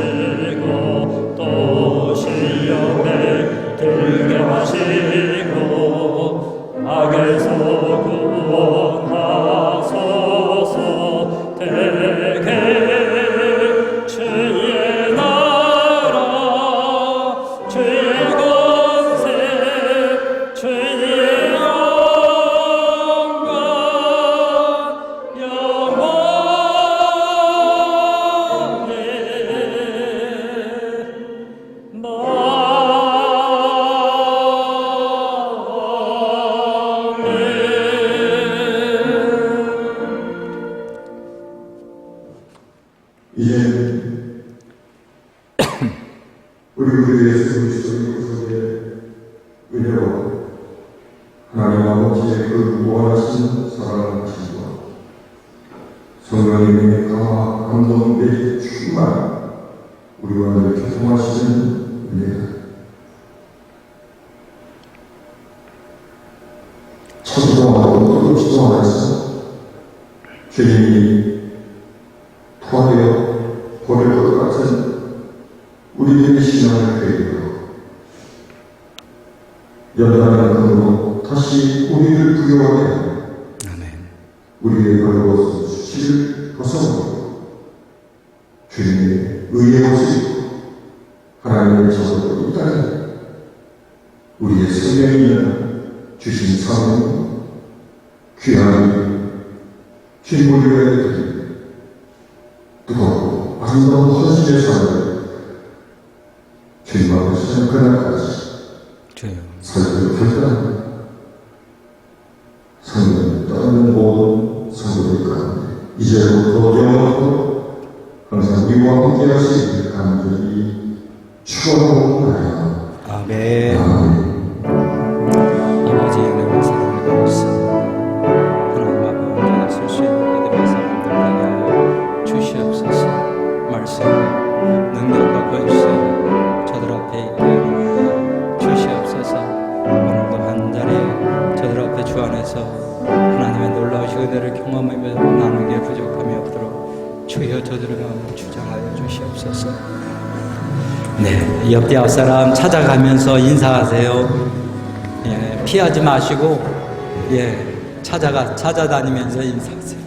용서하시고 또 시험에 들게 하시고 악에서 구원하소서. 대개 주의 나라 주의 권세 주의 영광 이제 우리 우리의 예수 그리스도의 구속의 은혜와 하나님 아버지의 그 무한하신 사랑하심과 성령님의 강화 감동 내리 충만 우리와 이렇게 통하시는 은혜가 천도하고 또 기도하면서 주님이 포함되어 버릴 것 같은 우리들의 신앙을 회개하고 연단의 근으로 다시 우리를 부여하게 하며 우리의 걸어서 수치를 벗어버리고 주님의 의의 옷을 입고 하나님의 저서로 이 땅에 우리의 생명이나 주신 사명 귀한 흰물을 드리며 뜨겁고 아름다운 헌신의 삶을 주님 앞에 서는 그날까지 살기를 결단합니다. 성령을 떠나는 모든 성도들 가운데 이제부터 영원토록 항상 우리와 함께 하시기를 간절히 축원하옵나이다. 아멘. 아버지 은혜와 사랑을 받으시고 하나님 앞에 언제나 쓸 수 있는 믿음의 사람들 되게 하여 주시옵소서. 말씀 능력과 권세 저들 앞에 있게 주시옵소서. 오늘도 한자리 저들 앞에 주 안에서 하나님의 놀라우신 은혜를 경험하며 나누기에 부족함이 없도록 주여 저들의 마음을 주장하여 주시옵소서. 네, 옆에 앞사람 찾아가면서 인사하세요. 예, 피하지 마시고 찾아다니면서 인사하세요.